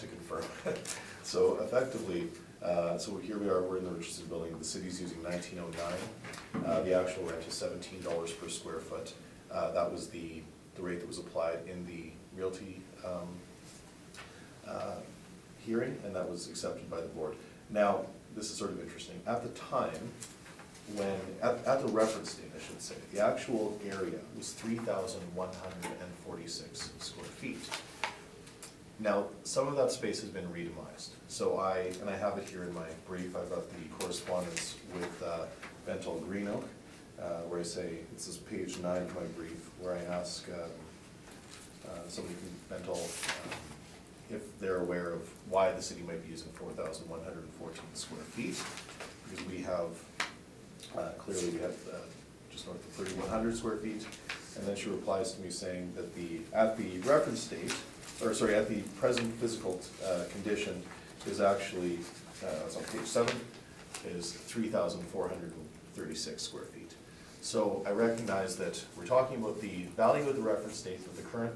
confirm. So effectively, so here we are, we're in the Richardson building. The city's using 1909. The actual rent is $17 per square foot. That was the rate that was applied in the realty hearing, and that was accepted by the board. Now, this is sort of interesting. At the time, when, at the reference date, I should say, the actual area was 3,146 square feet. Now, some of that space has been redemised. So I have it here in my brief, I've got the correspondence with Bentall Green Oak, where I say, this is page 9 of my brief, where I ask somebody from Bentall if they're aware of why the city might be using 4,114 square feet, because we have, clearly we have just north of 3,100 square feet, and then she replies to me saying that at the reference date, or sorry, at the present physical condition is actually, it's on page 7, is 3,436 square feet. So I recognize that we're talking about the value of the reference date with the current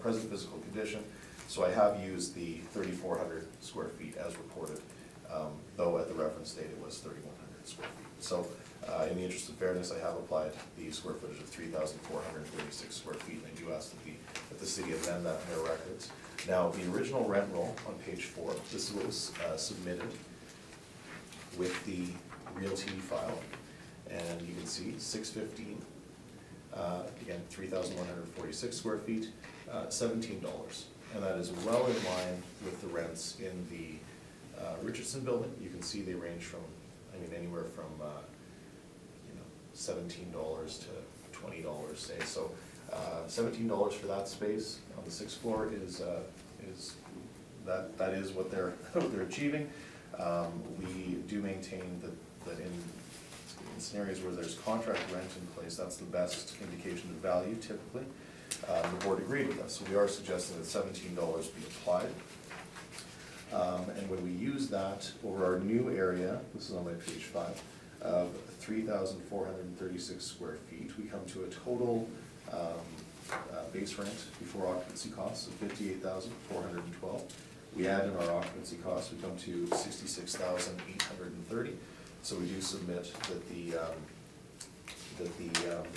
present physical condition. So I have used the 3,400 square feet as reported, though at the reference date it was 3,100 square feet. So in the interest of fairness, I have applied the square footage of 3,436 square feet, and I do ask that the city amend that in their records. Now, the original rent roll on page 4, this is what was submitted with the realty file, and you can see 615, again, 3,146 square feet, $17. And that is well in line with the rents in the Richardson building. You can see they range from, anywhere from, $17 to $20, say. So $17 for that space on the 6th floor is that is what they're achieving. We do maintain that in scenarios where there's contract rent in place, that's the best indication of value typically. The board agreed with us, so we are suggesting that $17 be applied. And when we use that over our new area, this is on my page 5, of 3,436 square feet, we come to a total base rent before occupancy costs of $58,412. We add in our occupancy costs, we come to $66,830. So we do submit that the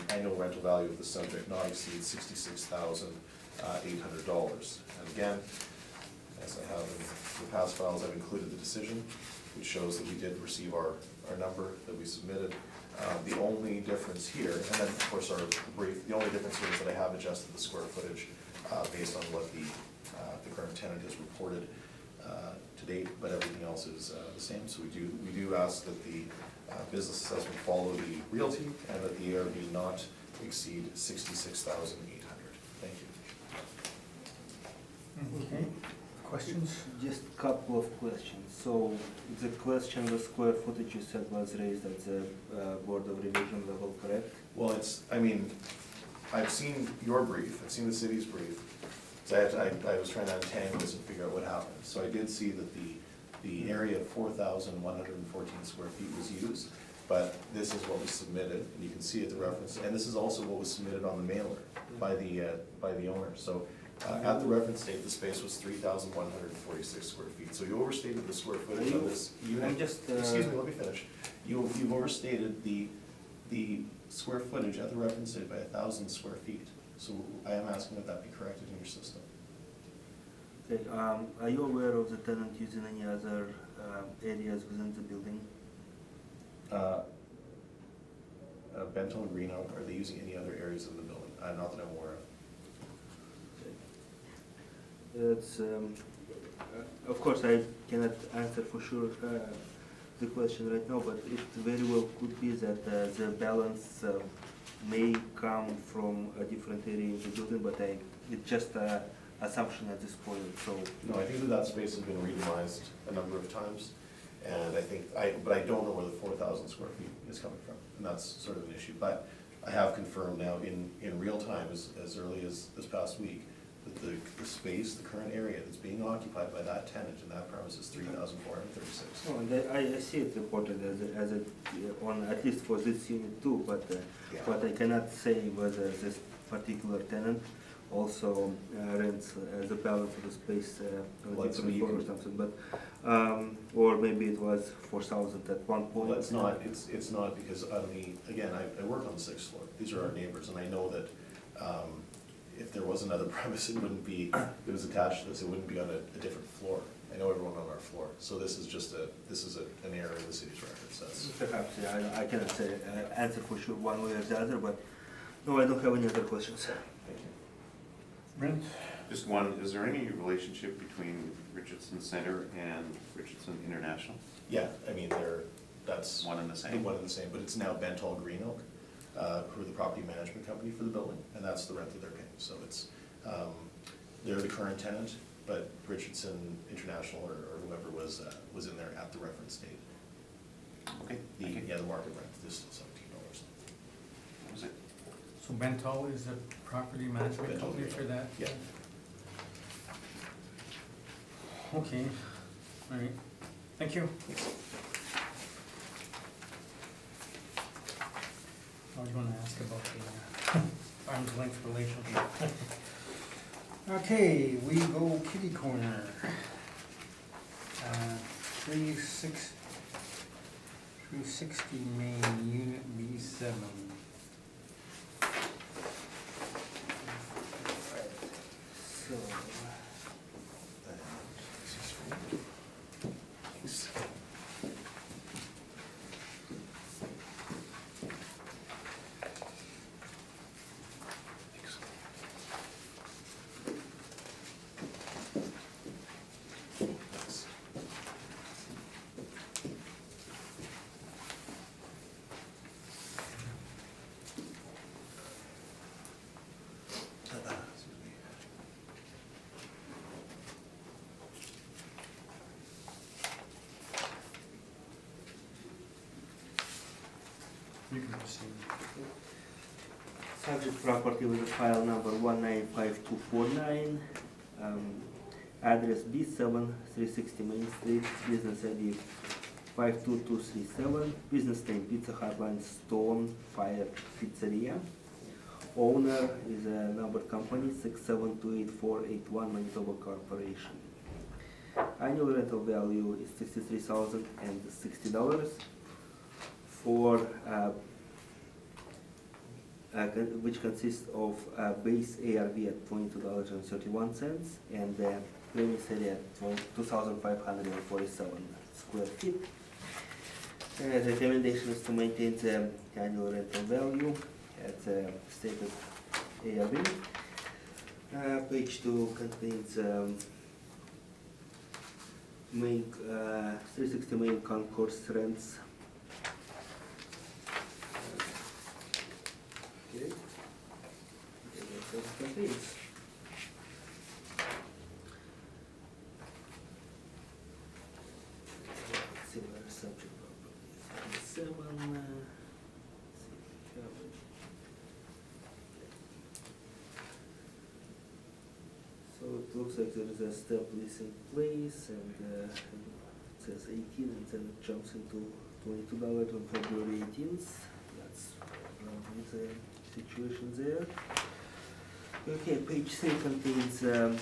annual rental value of the subject not exceed $66,800. And again, as I have in the past files, I've included the decision, which shows that we did receive our number that we submitted. The only difference here, and then of course our brief, the only difference here is that I have adjusted the square footage based on what the current tenant has reported to date, but everything else is the same. So we do ask that the business assessment follow the realty and that the ARV not exceed $66,800. Thank you. Okay, questions? Just a couple of questions. So the question, the square footage you said was raised at the Board of Revision level, correct? Well, I've seen your brief, I've seen the city's brief, so I was trying to untangle this and figure out what happened. So I did see that the area of 4,114 square feet was used, but this is what was submitted, and you can see at the reference, and this is also what was submitted on the mailer by the owner. So at the reference date, the space was 3,146 square feet. So you overstated the square footage of this unit. Excuse me, let me finish. You've overstated the square footage at the reference date by 1,000 square feet. So I am asking that that be corrected in your system. Okay, are you aware of the tenant using any other areas within the building? Bentall and Green Oak, are they using any other areas of the building? Not that I'm aware of. It's, of course, I cannot answer for sure the question right now, but it very well could be that the balance may come from a different area in the building, but it's just an assumption at this point. So No, I think that space has been redemised a number of times, and but I don't know where the 4,000 square feet is coming from, and that's sort of an issue. But I have confirmed now in real time, as early as this past week, that the space, the current area that's being occupied by that tenant in that premise is 3,436. no, and I see it reported as a on at least for this unit too, but I cannot say whether this particular tenant also rents the balance of the space on a different floor or something, but or maybe it was 4,000 at one point. Well, it's not because again, I work on the 6th floor. These are our neighbors, and I know that If there was another premise, it wouldn't be, it was attached to this, it wouldn't be on a different floor. I know everyone on our floor, so this is just an error in the city's records, that's. Perhaps, yeah, I cannot say, answer for sure one way or the other, but no, I don't have any other questions. Thank you. Brent? Just one, is there any relationship between Richardson Center and Richardson International? Yeah, I mean, that's. One and the same? One and the same, but it's now Bentall Green Oak, who are the property management company for the building, and that's the rent that they're paying. So it's, they're the current tenant, but Richardson International or whoever was in there at the reference date. Okay, thank you. Yeah, the market rent is still $17. That was it. So Bentall is the property management Bentall, company yeah. for that? Yeah. Okay, all right, thank you. I was gonna ask about the arm's length relationship. Okay, we go kitty corner. 360 Main, Unit B7. So, You can proceed. subject property with file number 195249, address B7, 360 Main Street, business ID 52237, business name Pizza Hut Line Stone Fire Pizzeria. Owner is a numbered company 6728481 Manitoba Corporation. Annual rental value is $63,060 for which consists of base ARV at $22.31 and premise area at 2,547 square feet. The recommendation is to maintain the annual rental value at stated ARV. Page 2 contains main 360 main concourse rents. Okay. That's what it contains. Similar subject properties. 7. So it looks like there is a step lease in place, and it says 18, and then it jumps into $22 on February 18th. That's probably the situation there. Okay, page 3 contains a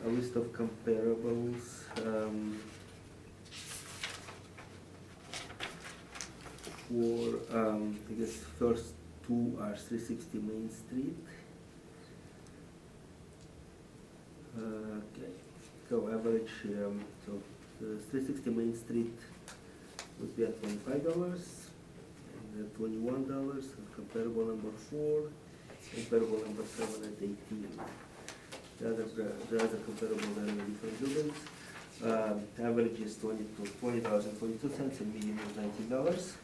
list of comparables. For, I guess, first two are 360 Main Street. Okay, so average, so the 360 Main Street would be at $25 and $21, and comparable number 4, comparable number 7 at 18. The other comparable are in different buildings. Average is $20.22 and median is $19.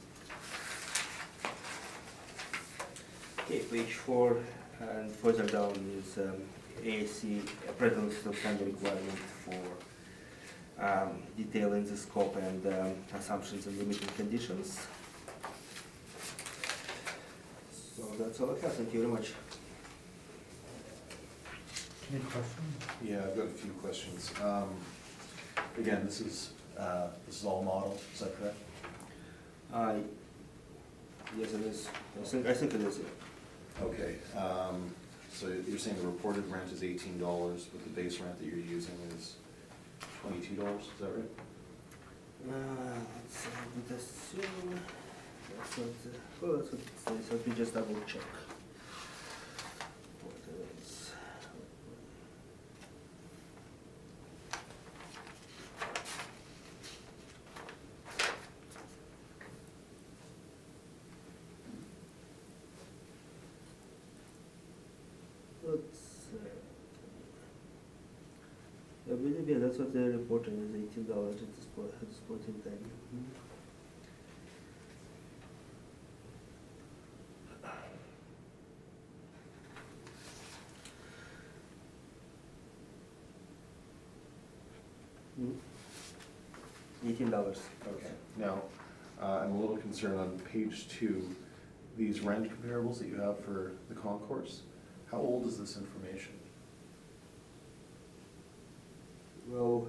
Okay, page 4 and further down is ASC, present list of standard requirement for detailing the scope and assumptions and limiting conditions. So that's all I have. Thank you very much. Any questions? Yeah, I've got a few questions. Again, this is all model, is that correct? Yes, it is. I think it is. Yeah. Okay, so you're saying the reported rent is $18, but the base rent that you're using is $22, is that right? Let's assume That's what, well, that's what it says, let me just double check. What else? I believe, yeah, that's what they're reporting, is $18 at this point in time. $18. Okay, now, I'm a little concerned on page 2, these rent comparables that you have for the concourse. How old is this information? Well,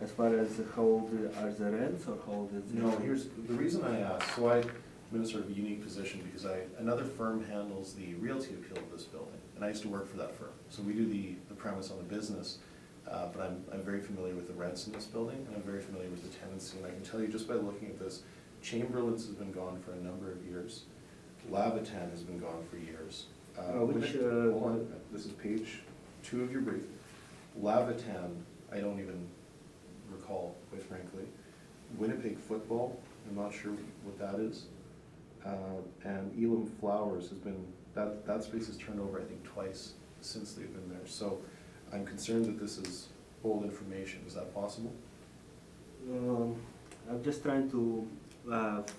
as far as how old are the rents or how old is the? No, here's, the reason I asked, so I'm in a sort of unique position because another firm handles the realty appeal of this building, and I used to work for that firm. So we do the premise on the business, but I'm very familiar with the rents in this building, and I'm very familiar with the tenancy, and I can tell you just by looking at this, Chamberlain's has been gone for a number of years. Lavitan has been gone for years. Hold on, this is page 2 of your brief. Lavitan, I don't even recall, quite frankly. Winnipeg Football, I'm not sure what that is. And Elam Flowers has been, that space has turned over, I think, twice since they've been there. So I'm concerned that this is old information. Is that possible? I'm just trying to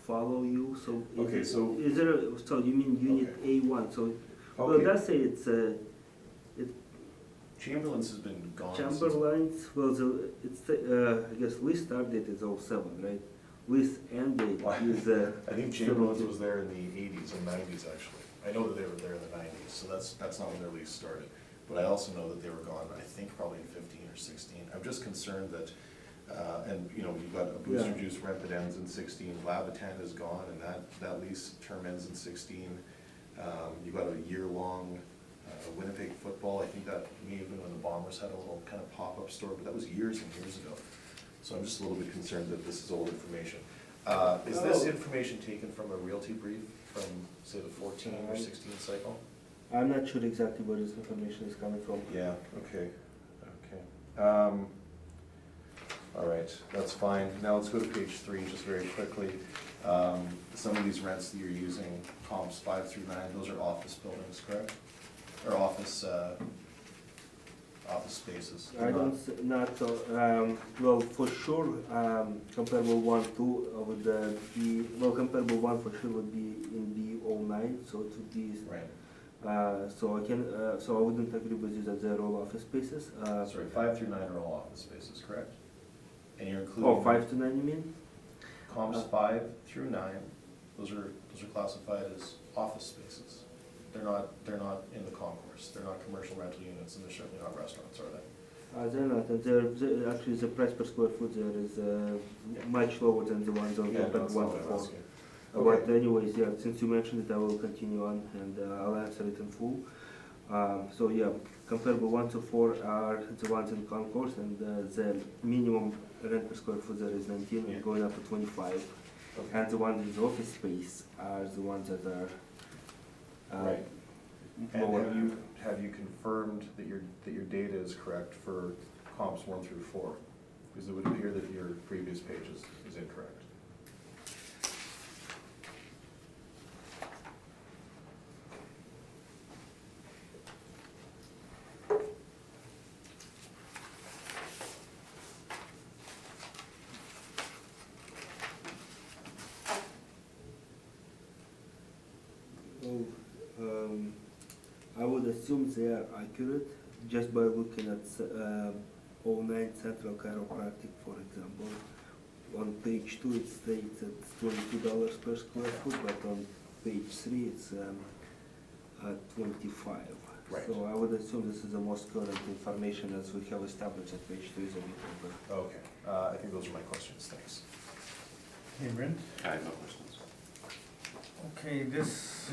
follow you, so. Okay, so- Is there, so you mean unit Okay. A1, so, well, Okay. it does say it's, Chamberlain's has been gone. since- Chamberlain's, well, I guess lease start date is 07, right? Lease end date Why? is, I think Chamberlain's was there in the 80s and 90s, actually. I know that they were there in the 90s, so that's not when their lease started. But I also know that they were gone, I think, probably in 15 or 16. I'm just concerned that, and, you know, you've got a Booster Yeah. Juice rent that ends in 16, Lavitan is gone, and that lease term ends in 16. You've got a year-long Winnipeg Football, I think that may have been when the Bombers had a little kind of pop-up store, but that was years and years ago. So I'm just a little bit concerned that this is old information. Is this information taken from a realty brief from, say, the 14 or 16 cycle? I'm not sure exactly where this information is coming from. Yeah, okay, okay. All right, that's fine. Now let's go to page 3, just very quickly. Some of these rents that you're using, comps 5 through 9, those are office buildings, correct? Or office spaces? I don't, not, well, for sure, comparable 1, 2 would be, well, comparable 1 for sure would be in B09, so it would be, Right. so I can, so I wouldn't agree with you that they're all office spaces. Sorry, 5 through 9 are all office spaces, correct? And you're including. Oh, 5 to 9 you mean? Comps 5 through 9, those are classified as office spaces. They're not in the concourse, they're not commercial rental units, and they're certainly not restaurants, are they? They're not, actually the price per square foot there is much lower than the ones on Yeah, compared that's to not 1 what to I'm 4. asking. But anyways, yeah, since you mentioned it, I will continue on and I'll answer it in full. So yeah, comparable 1 to 4 are the ones in concourse, and the minimum rent per square foot there is 19 Yeah. and going up to 25. Okay. And the ones in the office space are the ones that are Right. And lower. have you confirmed that your data is correct for comps 1 through 4? Because it would appear that your previous page is incorrect. Well, I would assume they are accurate just by looking at 09 Central Chiropractic, for example. On page 2 it states it's $22 per square foot, but on page 3 it's 25. Right. So I would assume this is the most current information as we have established that page 2 is a bit over. Okay, I think those are my questions, thanks. Hey, Brent? I have no questions. Okay, this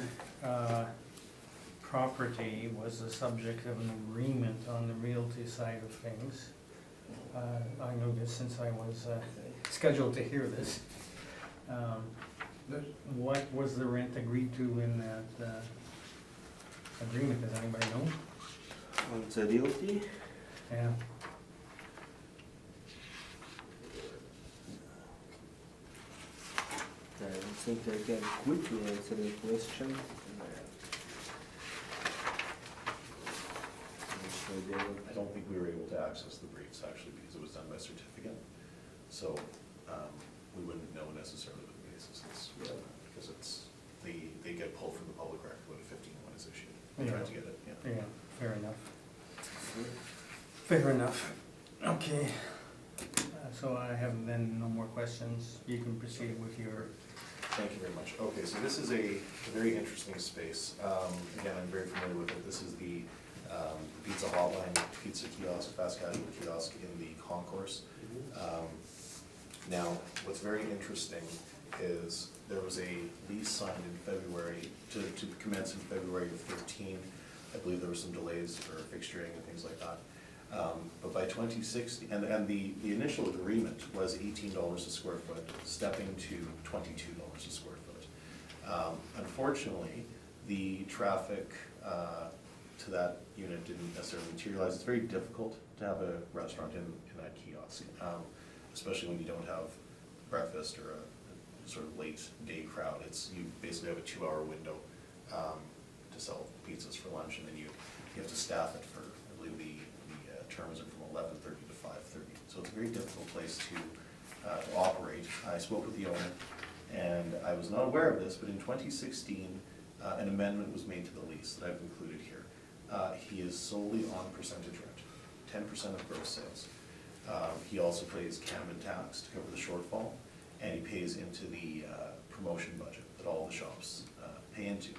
property was the subject of an agreement on the realty side of things. I know this since I was scheduled to hear this. What was the rent agreed to in that agreement, does anybody know? On the realty, Yeah, I don't think I can quickly answer the question. I don't think we were able to access the briefs actually because it was done by certificate. So we wouldn't know necessarily what the basis is. Because they get pulled from the public record when a 15-1 is issued. We tried to get it, yeah. yeah, fair enough. Fair enough. Okay. So I have then no more questions. You can proceed with your, Thank you very much. Okay, so this is a very interesting space. Again, I'm very familiar with it. This is the pizza hotline, pizza kiosk, fast casual kiosk in the concourse. Now, what's very interesting is there was a lease signed in February, to commence in February of 13. I believe there were some delays for fixturing and things like that. But by 2016, and the initial agreement was $18 a square foot, stepping to $22 a square foot. Unfortunately, the traffic to that unit didn't necessarily materialize. It's very difficult to have a restaurant in that kiosk, especially when you don't have breakfast or a sort of late day crowd. You basically have a 2-hour window to sell pizzas for lunch, and then you have to staff it for, I believe the terms are from 11:30 to 5:30. So it's a very difficult place to operate. I spoke with the owner, and I was not aware of this, but in 2016, an amendment was made to the lease that I've included here. He is solely on percentage rent, 10% of gross sales. He also pays CAM and tax to cover the shortfall, and he pays into the promotion budget that all the shops pay into.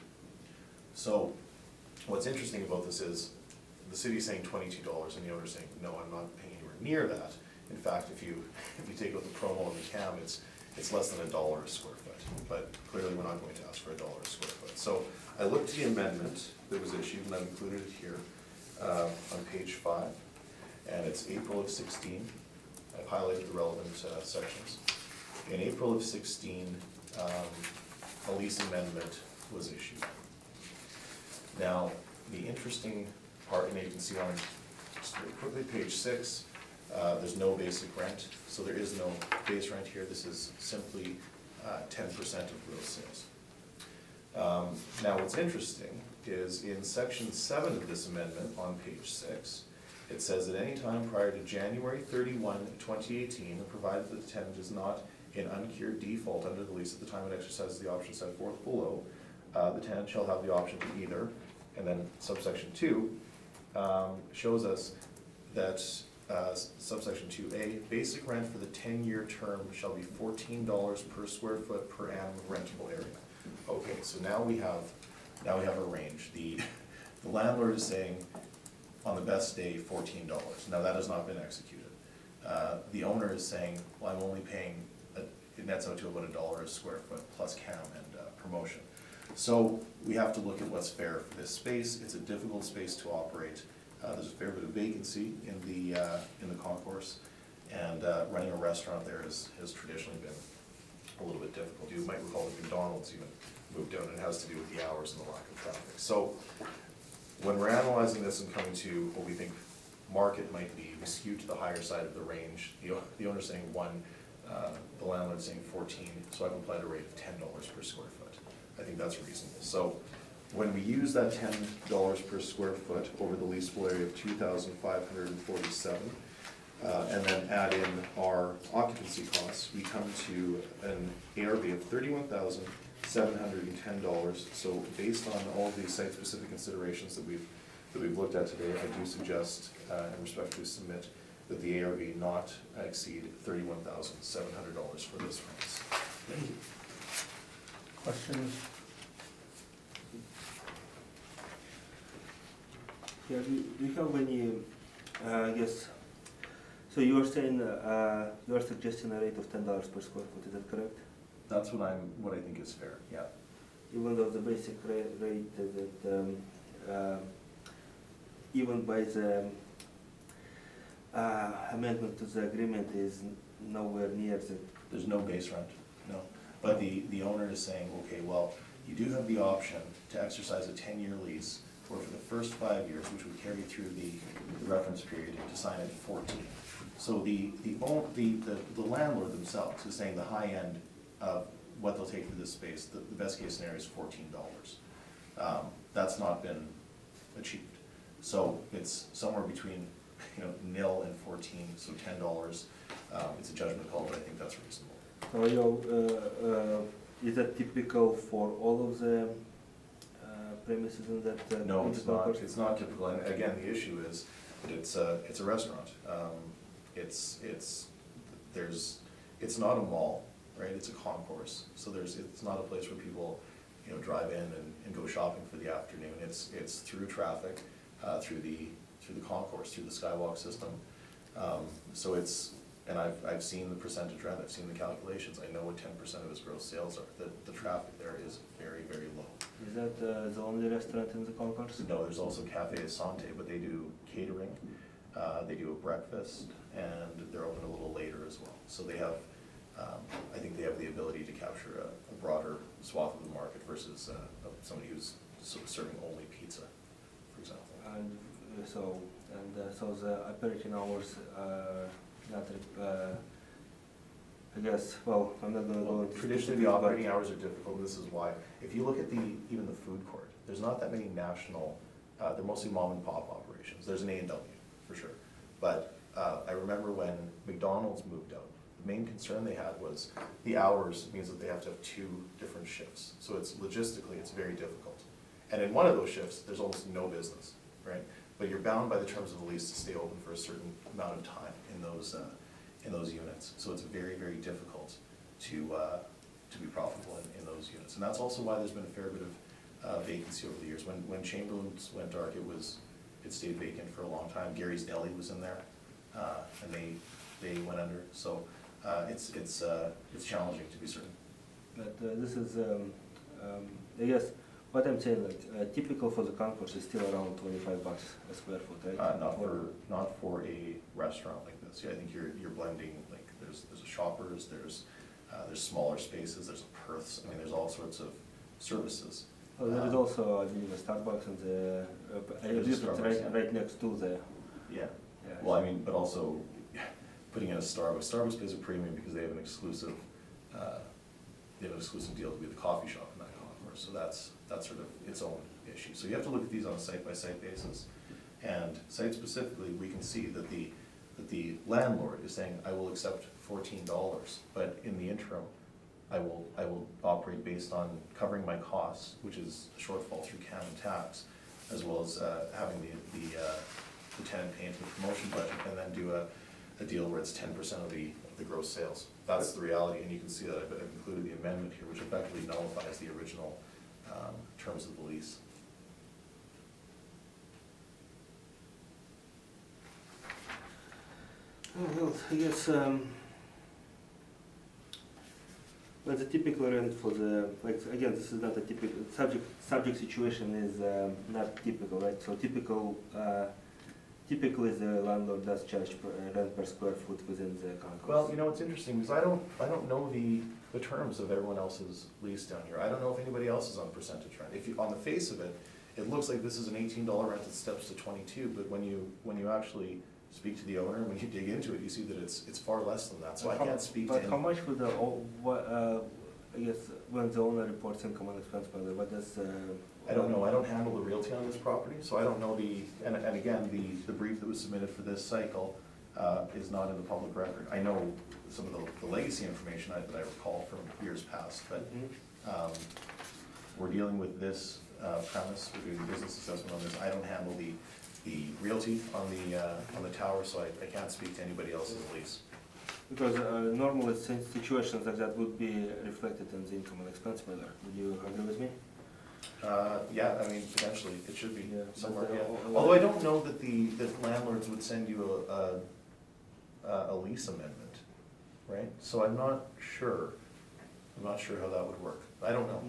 So what's interesting about this is the city's saying $22 and the owner's saying, no, I'm not paying anywhere near that. In fact, if you take out the promo and the CAM, it's less than $1 a square foot. But clearly we're not going to ask for $1 a square foot. So I looked at the amendment that was issued, and I've included it here on page 5, and it's April of 16. I've highlighted the relevant sections. In April of 16, a lease amendment was issued. Now, the interesting part, and you can see on, just very quickly, page 6, there's no basic rent, so there is no base rent here. This is simply 10% of gross sales. Now, what's interesting is in section 7 of this amendment on page 6, it says that any time prior to January 31, 2018, and provided that the tenant is not in uncured default under the lease at the time it exercises the option set forth below, the tenant shall have the option to either, and then subsection 2 shows us that subsection 2A, basic rent for the 10-year term shall be $14 per square foot per annum rentable area. Okay, so now we have a range. The landlord is saying on the best day $14. Now that has not been executed. The owner is saying, well, I'm only paying, it nets out to about $1 a square foot plus CAM and promotion. So we have to look at what's fair for this space. It's a difficult space to operate. There's a fair bit of vacancy in the concourse, and running a restaurant there has traditionally been a little bit difficult. You might recall that McDonald's even moved out, and it has to do with the hours and the lack of traffic. So when we're analyzing this and coming to what we think market might be, we skew to the higher side of the range. The owner's saying 1, the landlord's saying 14, so I've applied a rate of $10 per square foot. I think that's reasonable. So when we use that $10 per square foot over the leasable area of 2,547, and then add in our occupancy costs, we come to an ARV of $31,710. So based on all of these site-specific considerations that we've looked at today, I do suggest and respectfully submit that the ARV not exceed $31,700 for this rent. Thank you. Questions? Yeah, do you have any, I guess, so you are saying, you are suggesting a rate of $10 per square foot, is that correct? That's what I think is fair, yeah. Even though the basic rate that, even by the amendment to the agreement is nowhere near the. There's no base rent, no. But the owner is saying, okay, well, you do have the option to exercise a 10-year lease, or for the first 5 years, which would carry through the reference period, to sign at 14. So the landlord themselves is saying the high end of what they'll take for this space, the best case scenario is $14. That's not been achieved. So it's somewhere between, nil and 14, so $10. It's a judgment call, but I think that's reasonable. So is that typical for all of the premises in that? No, it's not. It's not typical. And again, the issue is that it's a restaurant. It's not a mall, right? It's a concourse. So it's not a place where people, drive in and go shopping for the afternoon. It's through traffic, through the concourse, through the skywalk system. So and I've seen the percentage rent, I've seen the calculations, I know what 10% of his gross sales are. The traffic there is very, very low. Is that the only restaurant in the concourse? No, there's also Cafe Asante, but they do catering, they do a breakfast, and they're open a little later as well. So they have, I think they have the ability to capture a broader swath of the market versus somebody who's serving only pizza, for example. And so the operating hours are not, I guess, well, I'm not gonna go into. Traditionally, the operating hours are difficult, and this is why. If you look at even the food court, there's not that many national, they're mostly mom and pop operations. There's an A&W, for sure. But I remember when McDonald's moved out, the main concern they had was the hours means that they have to have 2 different shifts. So logistically, it's very difficult. And in one of those shifts, there's almost no business, right? But you're bound by the terms of the lease to stay open for a certain amount of time in those units. So it's very, very difficult to be profitable in those units. And that's also why there's been a fair bit of vacancy over the years. When Chamberlain's went dark, it stayed vacant for a long time. Gary's Deli was in there, and they went under. So it's challenging, to be certain. But this is, I guess, what I'm saying, like, typical for the concourse is still around $25 a square foot, right? Not for a restaurant like this. Yeah, I think you're blending, like, there's a Shoppers, there's smaller spaces, there's a Perth's, I mean, there's all sorts of services. Well, there is also, I believe, a Starbucks and right next to the. Yeah. Yeah. Well, I mean, but also putting in a Starbucks. Starbucks pays a premium because they have an exclusive deal to be the coffee shop in that concourse. So that's sort of its own issue. So you have to look at these on a site-by-site basis. And site-specifically, we can see that the landlord is saying, I will accept $14, but in the interim, I will operate based on covering my costs, which is a shortfall through CAM and tax, as well as having the tenant pay into the promotion budget, and then do a deal where it's 10% of the gross sales. That's the reality, and you can see that I've included the amendment here, which effectively nullifies the original terms of the lease. Well, I guess, well, the typical rent for the, like, again, this is not a typical, subject situation is not typical, right? So typically the landlord does charge rent per square foot within the concourse. Well, it's interesting, because I don't know the terms of everyone else's lease down here. I don't know if anybody else is on percentage rent. If you, on the face of it, it looks like this is an $18 rent that steps to 22, but when you actually speak to the owner, when you dig into it, you see that it's far less than that, so I can't speak to him. But how much would I guess, when the owner reports income and expense, what does? I don't know, I don't handle the realty on this property, so I don't know and again, the brief that was submitted for this cycle is not in the public record. I know some of the legacy information that I recall from years past, but we're dealing with this premise, we're doing the business assessment on this. I don't handle the realty on the tower, so I can't speak to anybody else's lease. Because normally situations like that would be reflected in the income and expense mailer. Would you agree with me? Yeah, I mean, potentially, it should be Yeah, somewhere, but, yeah. Although I don't know that landlords would send you a lease amendment, right? So I'm not sure how that would work. I don't know.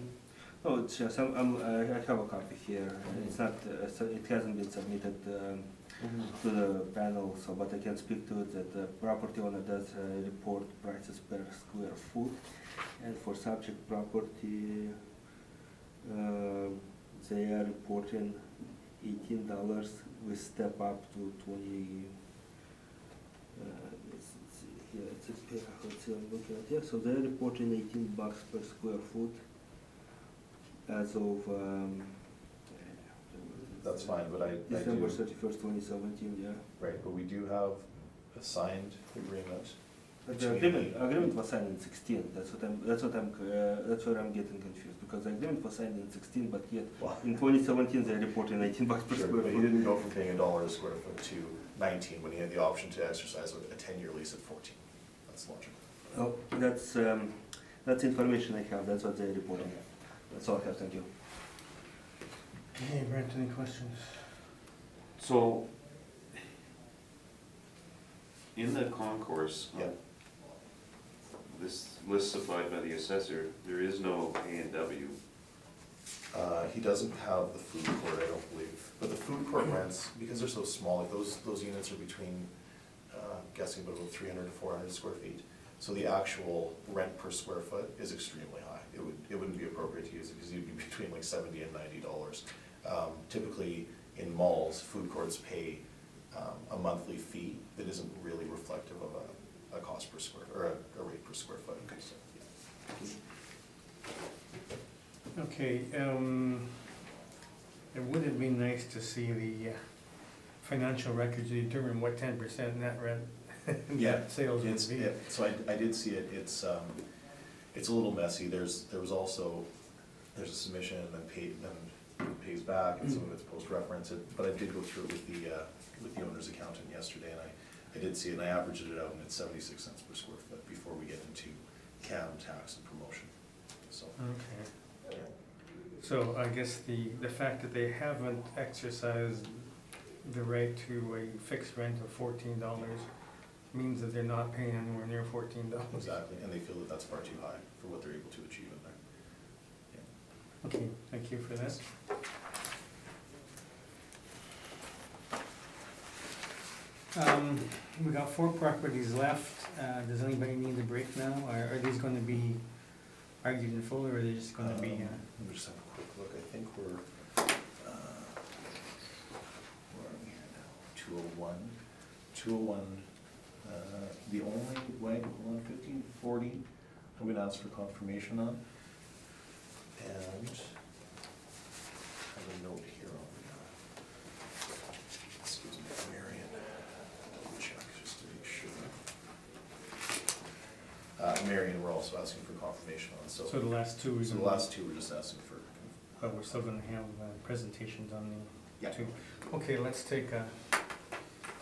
No, it's just, I have a copy here. It's not, it hasn't been submitted to the panel, so but I can speak to it that the property owner does report prices per square foot, and for subject property, they are reporting $18. We step up to 20. Let's see here. It's let's see. I'm looking at here. So they're reporting $18 per square foot as of. That's fine, but I December do, 31st, 2017, yeah. right, but we do have a signed agreement. But the agreement was signed in 16, that's what I'm getting confused, because the agreement was signed in 16, but yet Well, in 2017 they're reporting $18 per sure, square but he foot. didn't go from paying $1 a square foot to 19 when he had the option to exercise a 10-year lease at 14. That's logical. Oh, that's information I have, that's what they're reporting. That's all I have, thank you. Okay, Brent, any questions? So, in the concourse, Yeah. this list supplied by the assessor, there is no A&W. He doesn't have the food court, I don't believe, but the food court rents, because they're so small, like those units are between, guessing about 300 to 400 square feet. So the actual rent per square foot is extremely high. It wouldn't be appropriate to use it because you'd be between like $70 and $90. Typically in malls, food courts pay a monthly fee that isn't really reflective of a cost per square, or a rate per square foot. So, yeah. Okay, it would have been nice to see the financial records to determine what 10% net rent net sales would be. So I did see it, it's a little messy, there's a submission and then pays back, and some of it's post-reference, but I did go through it with the owner's accountant yesterday, and I did see it, and I averaged it out, and it's 76 cents per square foot before we get into CAM, tax, and promotion, so. Okay. So I guess the fact that they haven't exercised the right to a fixed rent of $14 means that they're not paying anywhere near $14. Exactly, and they feel that that's far too high for what they're able to achieve in there. Okay, thank you for that. We got 4 properties left. Does anybody need a break now, or are these gonna be argued in full, or are they just gonna be? Let me just have a quick look, I think where are we here now? 201, the only way, 1540, I'm gonna ask for confirmation on. And I have a note here on, excuse me, Marion, double check just to make sure. Marion, we're also asking for confirmation on, so. So the last two, So the last two, we're just asking for. but we're still gonna have presentations on the Yeah. 2. Okay, let's take a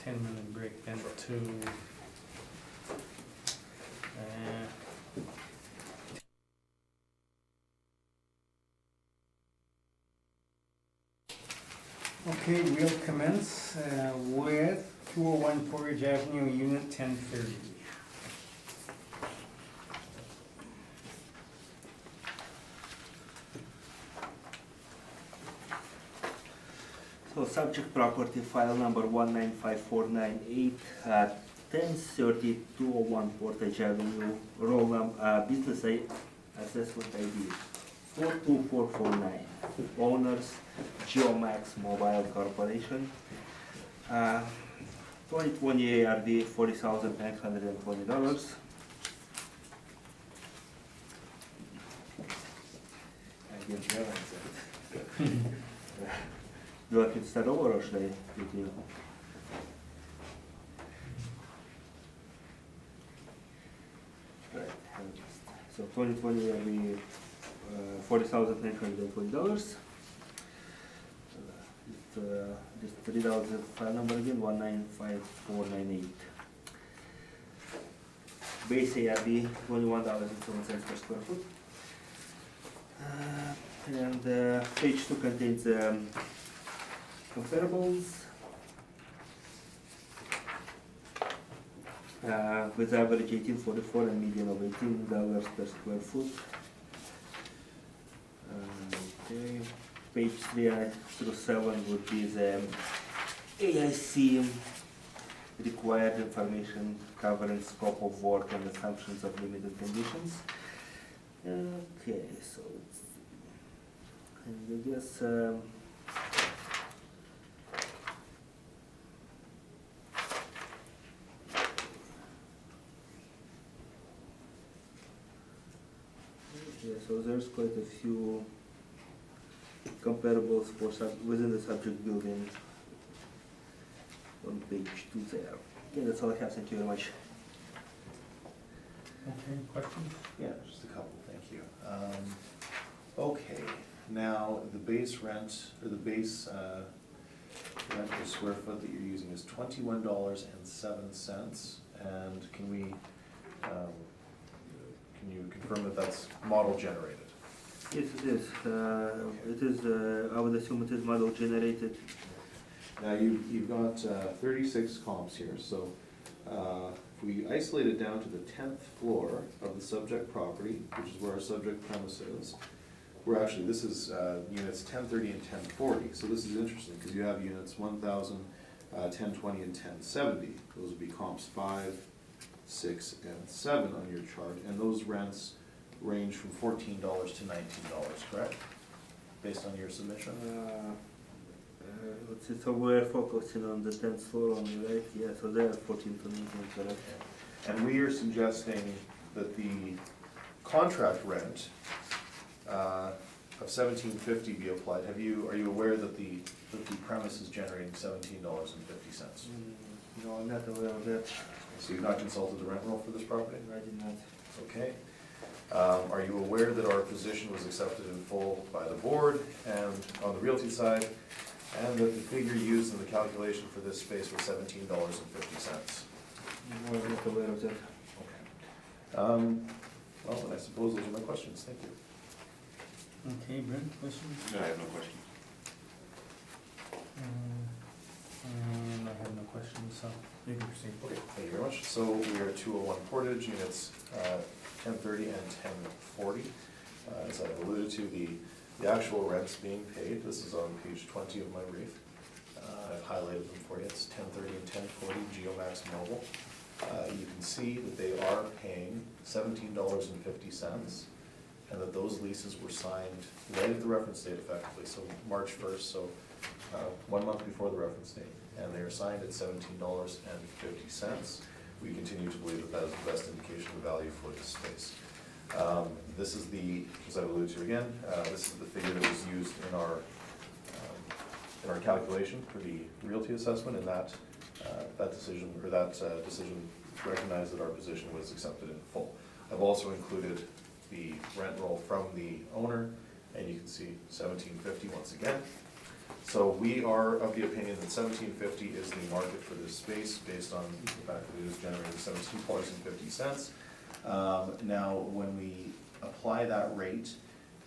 10-minute break then to. Okay, we'll commence with 201 Portage Avenue, Unit 1030. So subject property file number 195498, 1030 201 Portage Avenue, roll business assessment ID 42449. Owners Geomax Mobile Corporation. 2020 ARV $40,920. I didn't realize that. Do you want me to start over or should I continue? Right. So 2020 ARV $40,920. Just read out the file number again, 195498. Base ARV, $21.07 per square foot. And page 2 contains comparables. With average 1844 and median of $18 per square foot. Okay. Page 3 through 7 would be the AIC required information covering scope of work and assumptions of limited conditions. Okay, so it's, and I guess, yeah, so there's quite a few comparables for within the subject building on page 2 there. Okay, that's all I have. Thank you very much. Okay, questions? Yeah, just a couple, thank you. Okay, now the base rent, or the base rent per square foot that you're using is $21.07, and can you confirm that that's model generated? Yes, it is. It is. I would assume it is model generated. Now, you've got 36 comps here, so if we isolate it down to the 10th floor of the subject property, which is where our subject premise is, we're actually, this is units 1030 and 1040, so this is interesting, because you have units 1000, 1020, and 1070. Those would be comps 5, 6, and 7 on your chart, and those rents range from $14 to $19, correct? Based on your submission? Let's see, so we're focusing on the 10th floor only, right? Yeah, so they are 14 to 19, correct? And we are suggesting that the contract rent of $17.50 be applied. Are you aware that the premise is generating $17.50? No, I'm not aware of that. So you've not consulted the rent roll for this property? I did not. Okay. Are you aware that our position was accepted in full by the board and on the realty side, and that the figure used in the calculation for this space was $17.50? No, I'm not aware of that. Okay. Well, then I suppose those are my questions. Thank you. Okay, Brent, questions? No, I have no questions. And I have no questions, so you can proceed. Okay, thank you very much. So we are at 201 Portage, units 1030 and 1040. As I've alluded to, the actual rents being paid, this is on page 20 of my brief. I've highlighted them for you. It's 1030 and 1040 Geomax Mobile. You can see that they are paying $17.50, and that those leases were signed right at the reference date effectively, so March 1st, so 1 month before the reference date. And they are signed at $17.50. We continue to believe that that is the best indication of value for this space. This is the, as I've alluded to again, this is the figure that was used in our calculation for the realty assessment, and that decision recognized that our position was accepted in full. I've also included the rent roll from the owner, and you can see $17.50 once again. So we are of the opinion that $17.50 is the market for this space based on the fact that it is generating $17.50. Now, when we apply that rate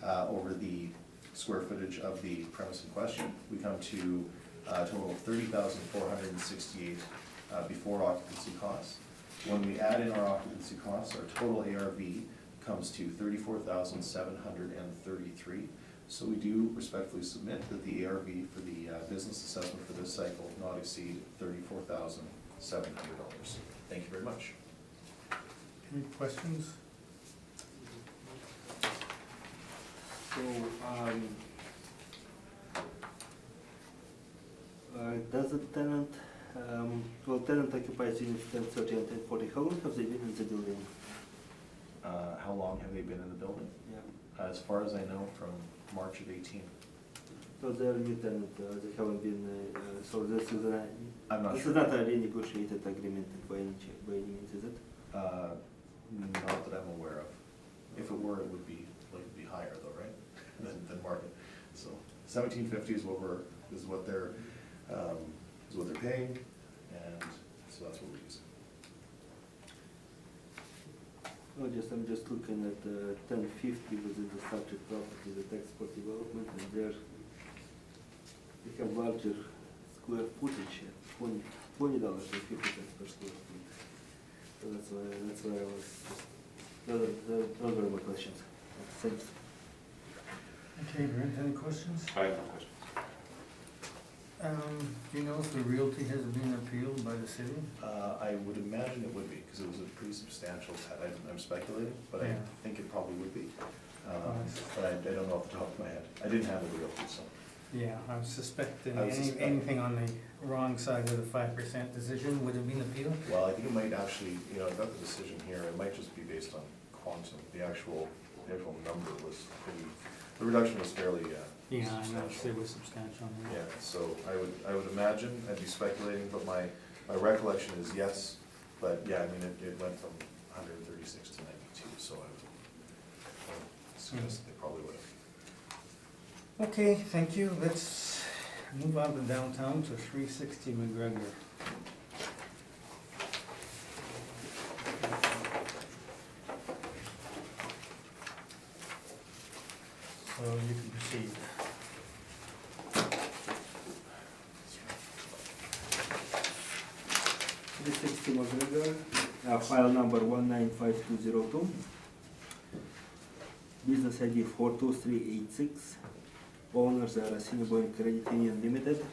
over the square footage of the premise in question, we come to a total of $30,468 before occupancy costs. When we add in our occupancy costs, our total ARV comes to $34,733. So we do respectfully submit that the ARV for the business assessment for this cycle not exceed $34,700. Thank you very much. Any questions? So, does the tenant, tenant occupies units 1030 and 1040, how long have they been in the building? How long have they been in the building? Yeah. As far as I know, from March of 18. So they are new tenant, they haven't been, so this is I'm not this sure. is not a renegotiated agreement by any means, is it? Not that I'm aware of. If it were, it would be higher though, right? than market. So $17.50 is what they're paying, and so that's what we're using. Oh, I'm just looking at 1050 within the subject property, the export development, and there we have larger square footage here, $20.50 per square feet. So that's why I was just, those were my questions. Thanks. Okay, Brent, any questions? I have no questions. Do you know if the realty has been appealed by the city? I would imagine it would be, because it was a pretty substantial set. I'm speculating, but I Yeah. think it probably would be. Nice. But I don't know off the top of my head. I didn't have a realty, so. Yeah, I was suspecting I was anything on the wrong side of the 5% decision would have been appealed. Well, I think it might actually, I've got the decision here, it might just be based on quantum. The actual number was pretty, the reduction was fairly, Yeah, I know, substantial. it was substantial. Yeah, so I would imagine, I'd be speculating, but my recollection is yes, but yeah, I mean, it went from 136 to 92, so I would suggest they probably would have. Okay, thank you. Let's move on to downtown to 360 McGregor. So you can proceed. This is Tim McGregor, file number 195202. Business ID 42386. Owners are Assiniboine Credit Union Limited.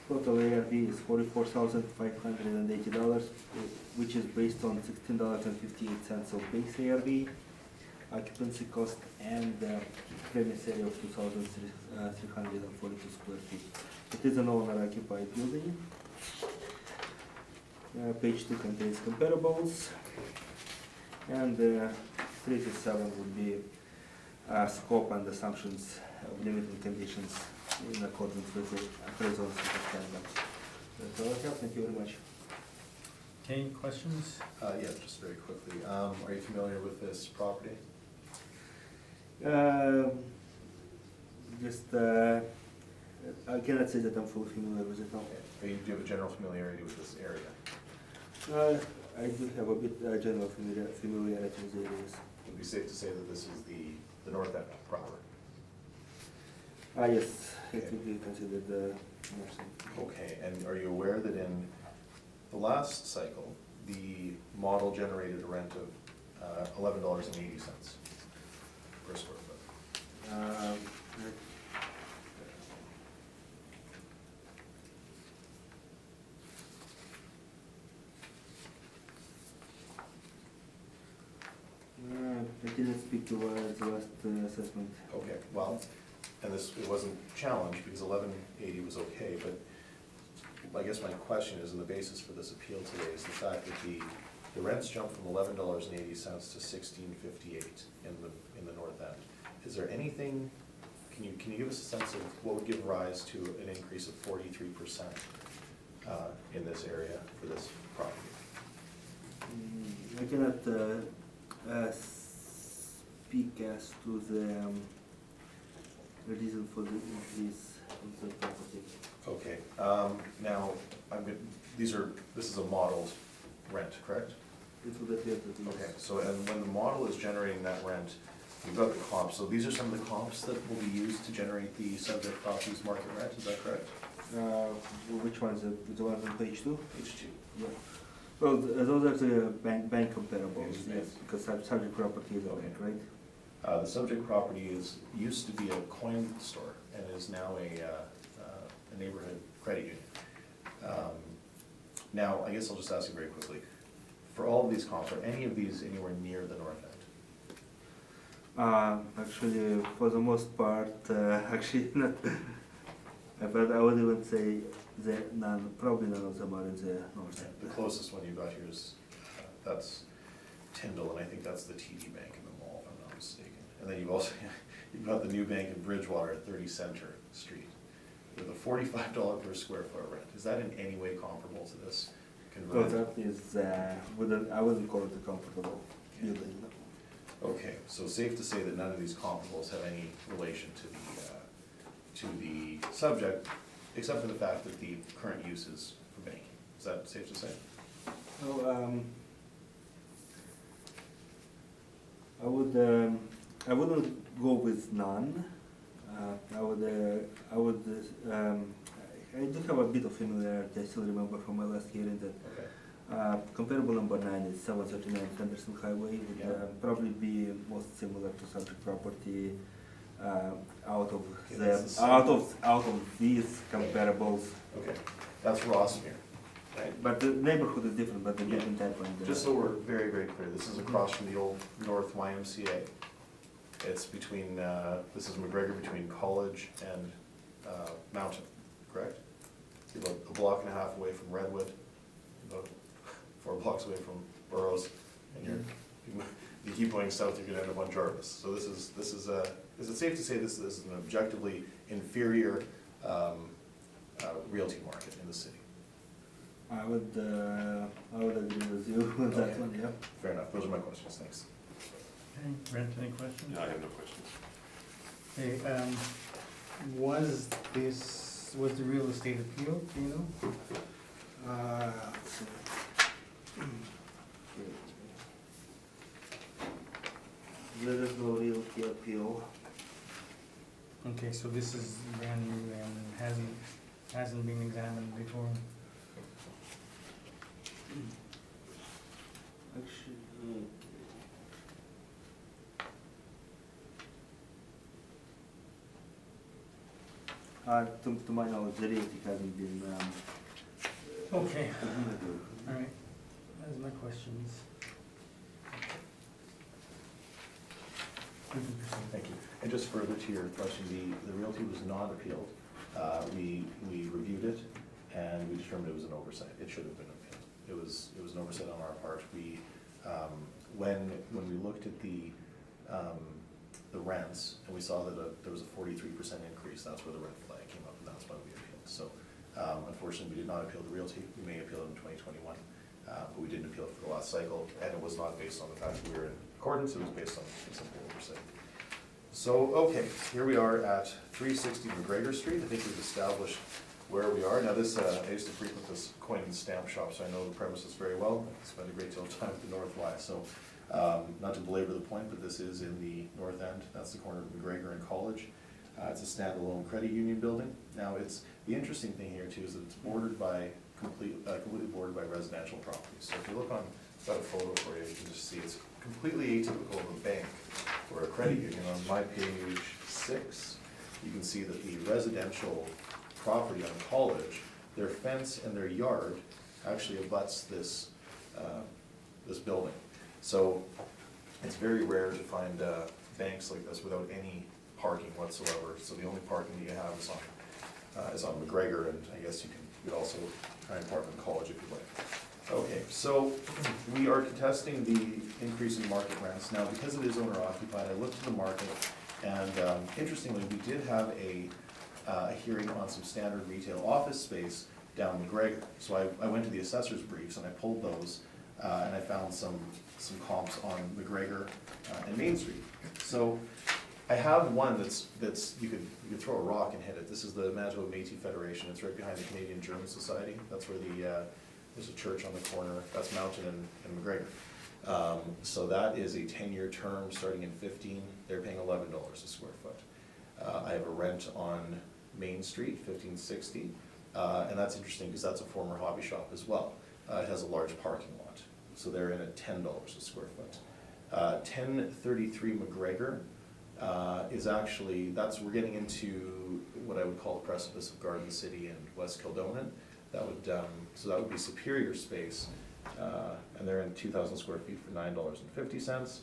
Total ARV is $44,580, which is based on $16.58 of base ARV, occupancy cost, and premise area of 2,342 square feet. It is an owner-occupied building. Page 2 contains comparables, and 3 to 7 would be scope and assumptions of limiting conditions in accordance with the appraisal standard. That's all I have. Thank you very much. Okay, questions? Yeah, just very quickly, are you familiar with this property? I cannot say that I'm fully familiar with it now. Do you have a general familiarity with this area? I do have a bit general familiarity with the areas. Would it be safe to say that this is the north end proper? Yes, it would be considered nursing. Okay, and are you aware that in the last cycle, the model generated a rent of $11.80 per square foot? I didn't speak to the last assessment. Okay, well, and it wasn't challenged because 1180 was okay, but I guess my question is, and the basis for this appeal today is the fact that the rents jumped from $11.80 to $16.58 in the north end. Is there anything, can you give us a sense of what would give rise to an increase of 43% in this area for this property? I cannot speak as to the reason for the increase of the property. Okay, now, this is a modeled rent, correct? It would appear that it is. Okay, so, and when the model is generating that rent, you've got the comps, so these are some of the comps that will be used to generate the subject property's market rent, is that correct? Which ones? The ones on page 2? Page 2. Yeah. Well, those are the bank comparables, Yes, yes, because subject property is a Okay. bank, right? The subject property used to be a coin store and is now a neighborhood credit union. Now, I guess I'll just ask you very quickly, for all of these comps, are any of these anywhere near the north end? Actually, for the most part, actually not. But I would even say that probably none of them are in the north end. The closest one you got here is, that's Tyndall, and I think that's the TD Bank in the mall, if I'm not mistaken. And then you've got the new bank in Bridgewater at 30 Center Street, with a $45 per square foot rent. Is that in any way comparable to this So converted? that is, I wouldn't call it a comfortable building. Okay, so safe to say that none of these comparables have any relation to the subject, except for the fact that the current use is for banking. Is that safe to say? So, I wouldn't go with none. I do have a bit of familiarity. I still remember from my last hearing that Okay. comparable number 9 is 739 Henderson Highway. Would Yeah. probably be most similar to subject property out of Okay, the that's the same. out of these comparables. Okay, that's Rossmere, right? But the neighborhood is different, but the Yeah. building type and Just so we're very, very clear, this is across from the old North YMCA. It's between, this is McGregor between College and Mountain, correct? You're about a block and a half away from Redwood, about 4 blocks away from Burroughs, and you keep going south, you're gonna end up on Jarvis. So this is it safe to say this is an objectively inferior realty market in the city? I would agree with you on that Okay. one, yeah. Fair enough, those are my questions, thanks. Okay, Brent, any questions? No, I have no questions. Okay, was the real estate appeal, do you know? So, there is no realty appeal. Okay, so this is brand new and hasn't been examined before. Actually, to my knowledge, the realty hasn't been. Okay, all right, that's my questions. We can proceed. Thank you. And just further to your question, the realty was not appealed. We reviewed it and we determined it was an oversight. It should have been appealed. It was an oversight on our part. We, when we looked at the rents and we saw that there was a 43% increase, that's where the red flag came up and that's why we appealed. So unfortunately, we did not appeal the realty. We may appeal it in 2021, but we didn't appeal it for the last cycle, and it was not based on the fact that we were in accordance. It was based on a simple oversight. So, okay, here we are at 360 McGregor Street. I think we've established where we are. Now this, I used to frequent this coin and stamp shop, so I know the premises very well. I spent a great deal of time at the North Y. So, not to belabor the point, but this is in the north end. That's the corner of McGregor and College. It's a standalone credit union building. Now, the interesting thing here too is that it's bordered by, completely bordered by residential properties. So if you look on, I've got a photo for you, you can just see it's completely atypical of a bank or a credit union. On my page 6, you can see that the residential property on College, their fence and their yard actually abuts this, this building. So it's very rare to find banks like this without any parking whatsoever. So the only parking that you have is on McGregor, and I guess you could also try and park on College if you like. Okay, so we are contesting the increase in market rents. Now, because it is owner occupied, I looked at the market, and interestingly, we did have a hearing on some standard retail office space down McGregor. So I went to the assessor's briefs and I pulled those, and I found some comps on McGregor and Main Street. So I have one that's you could throw a rock and hit it. This is the Manitoba Métis Federation. It's right behind the Canadian German Society. That's where there's a church on the corner. That's Mountain and McGregor. So that is a 10-year term starting in 15. They're paying $11 a square foot. I have a rent on Main Street, 1560, and that's interesting because that's a former hobby shop as well. It has a large parking lot, so they're in at $10 a square foot. 1033 McGregor is actually, we're getting into what I would call the precipice of Garden City and West Kildonan. So that would be Superior Space, and they're in 2,000 square feet for $9.50.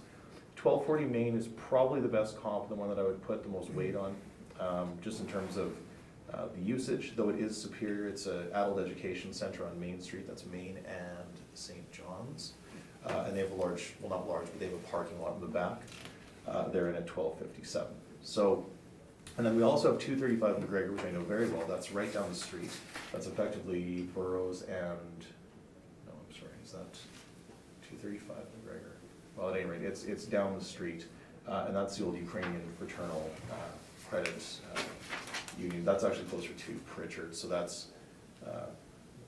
1240 Main is probably the best comp, the one that I would put the most weight on, just in terms of the usage, though it is Superior. It's an adult education center on Main Street. That's Main and St. John's. And they have a large, well, not large, but they have a parking lot in the back. They're in at 1257. So, and then we also have 235 McGregor, which I know very well. That's right down the street. That's effectively Burroughs and, no, I'm sorry, is that 235 McGregor? Well, at any rate, it's down the street, and that's the old Ukrainian fraternal credit union. That's actually closer to Pritchard, so that's,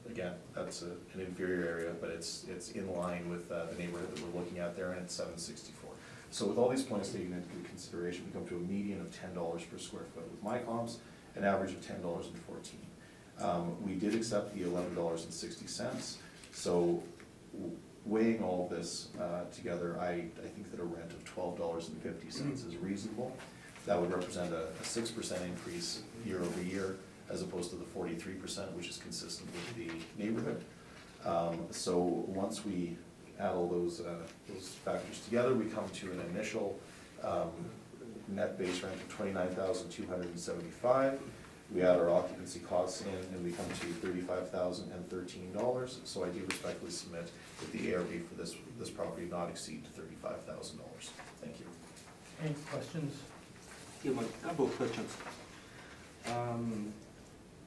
again, that's an inferior area, but it's in line with the neighborhood that we're looking at there, and it's 764. So with all these points taken into consideration, we come to a median of $10 per square foot. With my comps, an average of $10.14. We did accept the $11.60. So weighing all of this together, I think that a rent of $12.50 is reasonable. That would represent a 6% increase year over year, as opposed to the 43%, which is consistent with the neighborhood. So once we add all those factors together, we come to an initial net base rent of $29,275. We add our occupancy costs in, and we come to $35,013. So I do respectfully submit that the ARV for this property not exceed $35,000. Thank you. Any questions? Yeah, a couple of questions.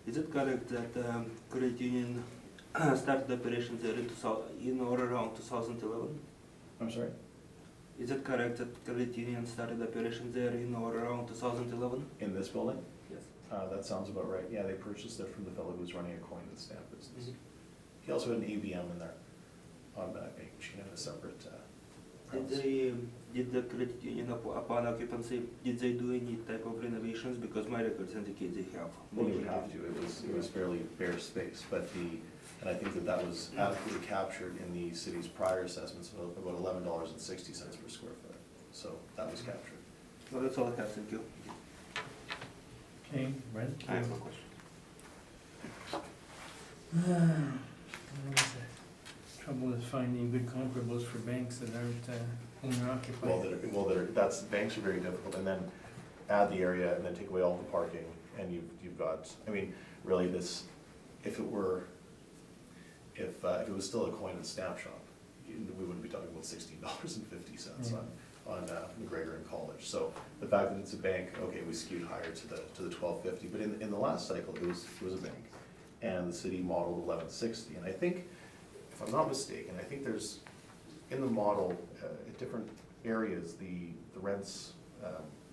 Is it correct that credit union started operations there in or around 2011? I'm sorry? Is it correct that credit union started operations there in or around 2011? In this building? Yes. That sounds about right. Yeah, they purchased it from the fellow who was running a coin and stamp business. Mhm. He also had an AVM in there on that bank machine in a separate premise. Did the credit union upon occupancy, did they do any type of renovations? Because my records indicate they have. Well, you would have to. It was fairly bare space, but and I think that was adequately captured in the city's prior assessments of about $11.60 per square foot. So that was captured. Well, that's all I have, thank you. Okay, Brent? I have no question. Trouble is finding good comparables for banks that aren't owner occupied. That's, banks are very difficult, and then add the area and then take away all the parking, and you've got, I mean, really this, if it was still a coin and stamp shop, we wouldn't be talking about $16.50 on McGregor and College. So the fact that it's a bank, okay, we skewed higher to the $12.50, but in the last cycle, it was a bank, and the city modeled $11.60, and I think, if I'm not mistaken, I think there's, in the model, at different areas, the rents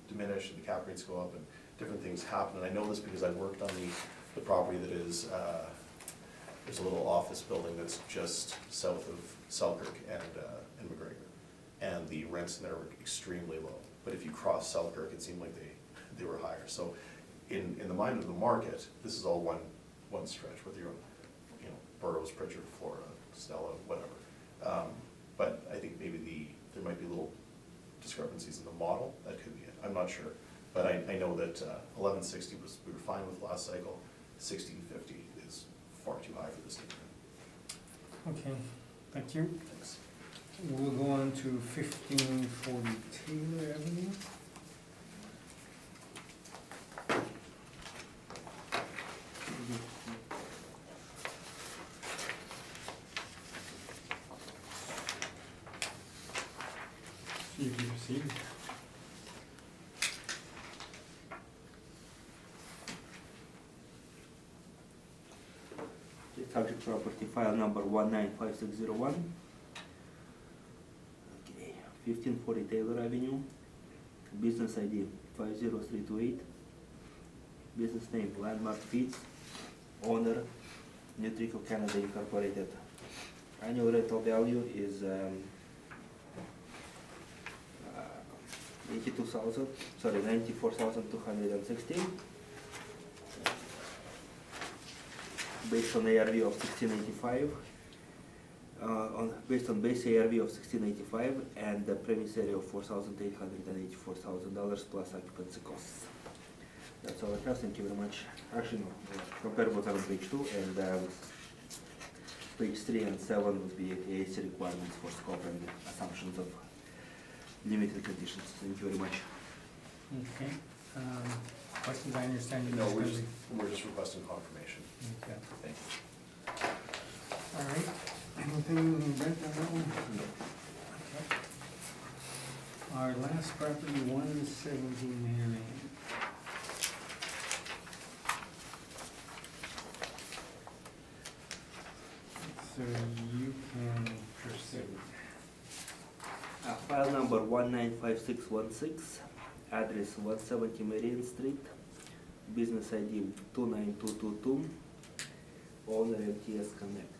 diminish and the cap rates go up and different things happen. And I know this because I worked on the property that is, there's a little office building that's just south of Selkirk and McGregor. And the rents in there were extremely low. But if you cross Selkirk, it seemed like they were higher. So in the mind of the market, this is all one stretch, whether you're on, Burroughs, Pritchard, Florida, Stella, whatever. But I think maybe there might be little discrepancies in the model. That could be it. I'm not sure. But I know that 1160 we were fine with last cycle. 1650 is far too high for this neighborhood. Okay, thank you. Thanks. We'll go on to 1540 Taylor Avenue. You can proceed. The subject property file number 195601. Okay, 1540 Taylor Avenue. Business ID 50328. Business name Landmark Feeds. Owner Nutrico Canada Incorporated. Annual rental value is 94,216. Based on ARV of 1685. Based on base ARV of 1685 and the premise area of $4,884,000 plus occupancy costs. That's all I have. Thank you very much. Actually, no. Comparables are on page 2 and page 3 and 7 would be AAC requirements for scope and assumptions of limited conditions. Thank you very much. Okay. Questions? I understand you. No, we're just requesting confirmation. Okay. Thank you. All right. Anything, Brent, on that one? No. Okay. Our last property, 117 Manor Lane. So you can proceed. File number 195616, address 170 Marion Street, business ID 29222, owner MTS Connect.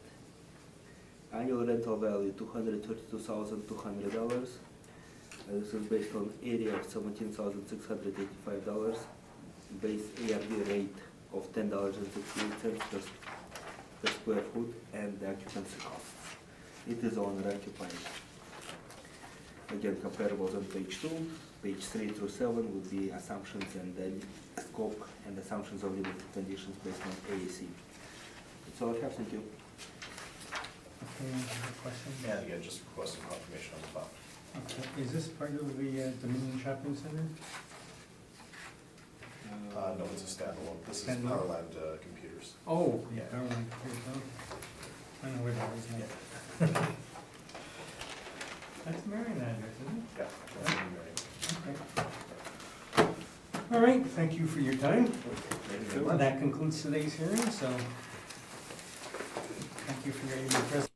Annual rental value $232,200. This is based on area of $17,685, base ARV rate of $10.68 per square foot, and the occupancy costs. It is owner occupied. again, comparables on page 2. Page 3 through 7 would be assumptions and then scope and assumptions of limited conditions based on AAC. That's all I have, thank you. Okay, any other questions? And again, just requesting confirmation on the file. Okay, is this part of the Dominion Shopping Center? No, it's a standalone. This is Standalone. Powerland Computers. Oh, yeah, Powerline, I know where that is now. That's Marion address, isn't it? Yeah. that's in Marion. Okay. All right, thank you for your time. Thank you very much. That concludes today's hearing, so thank you for your presence.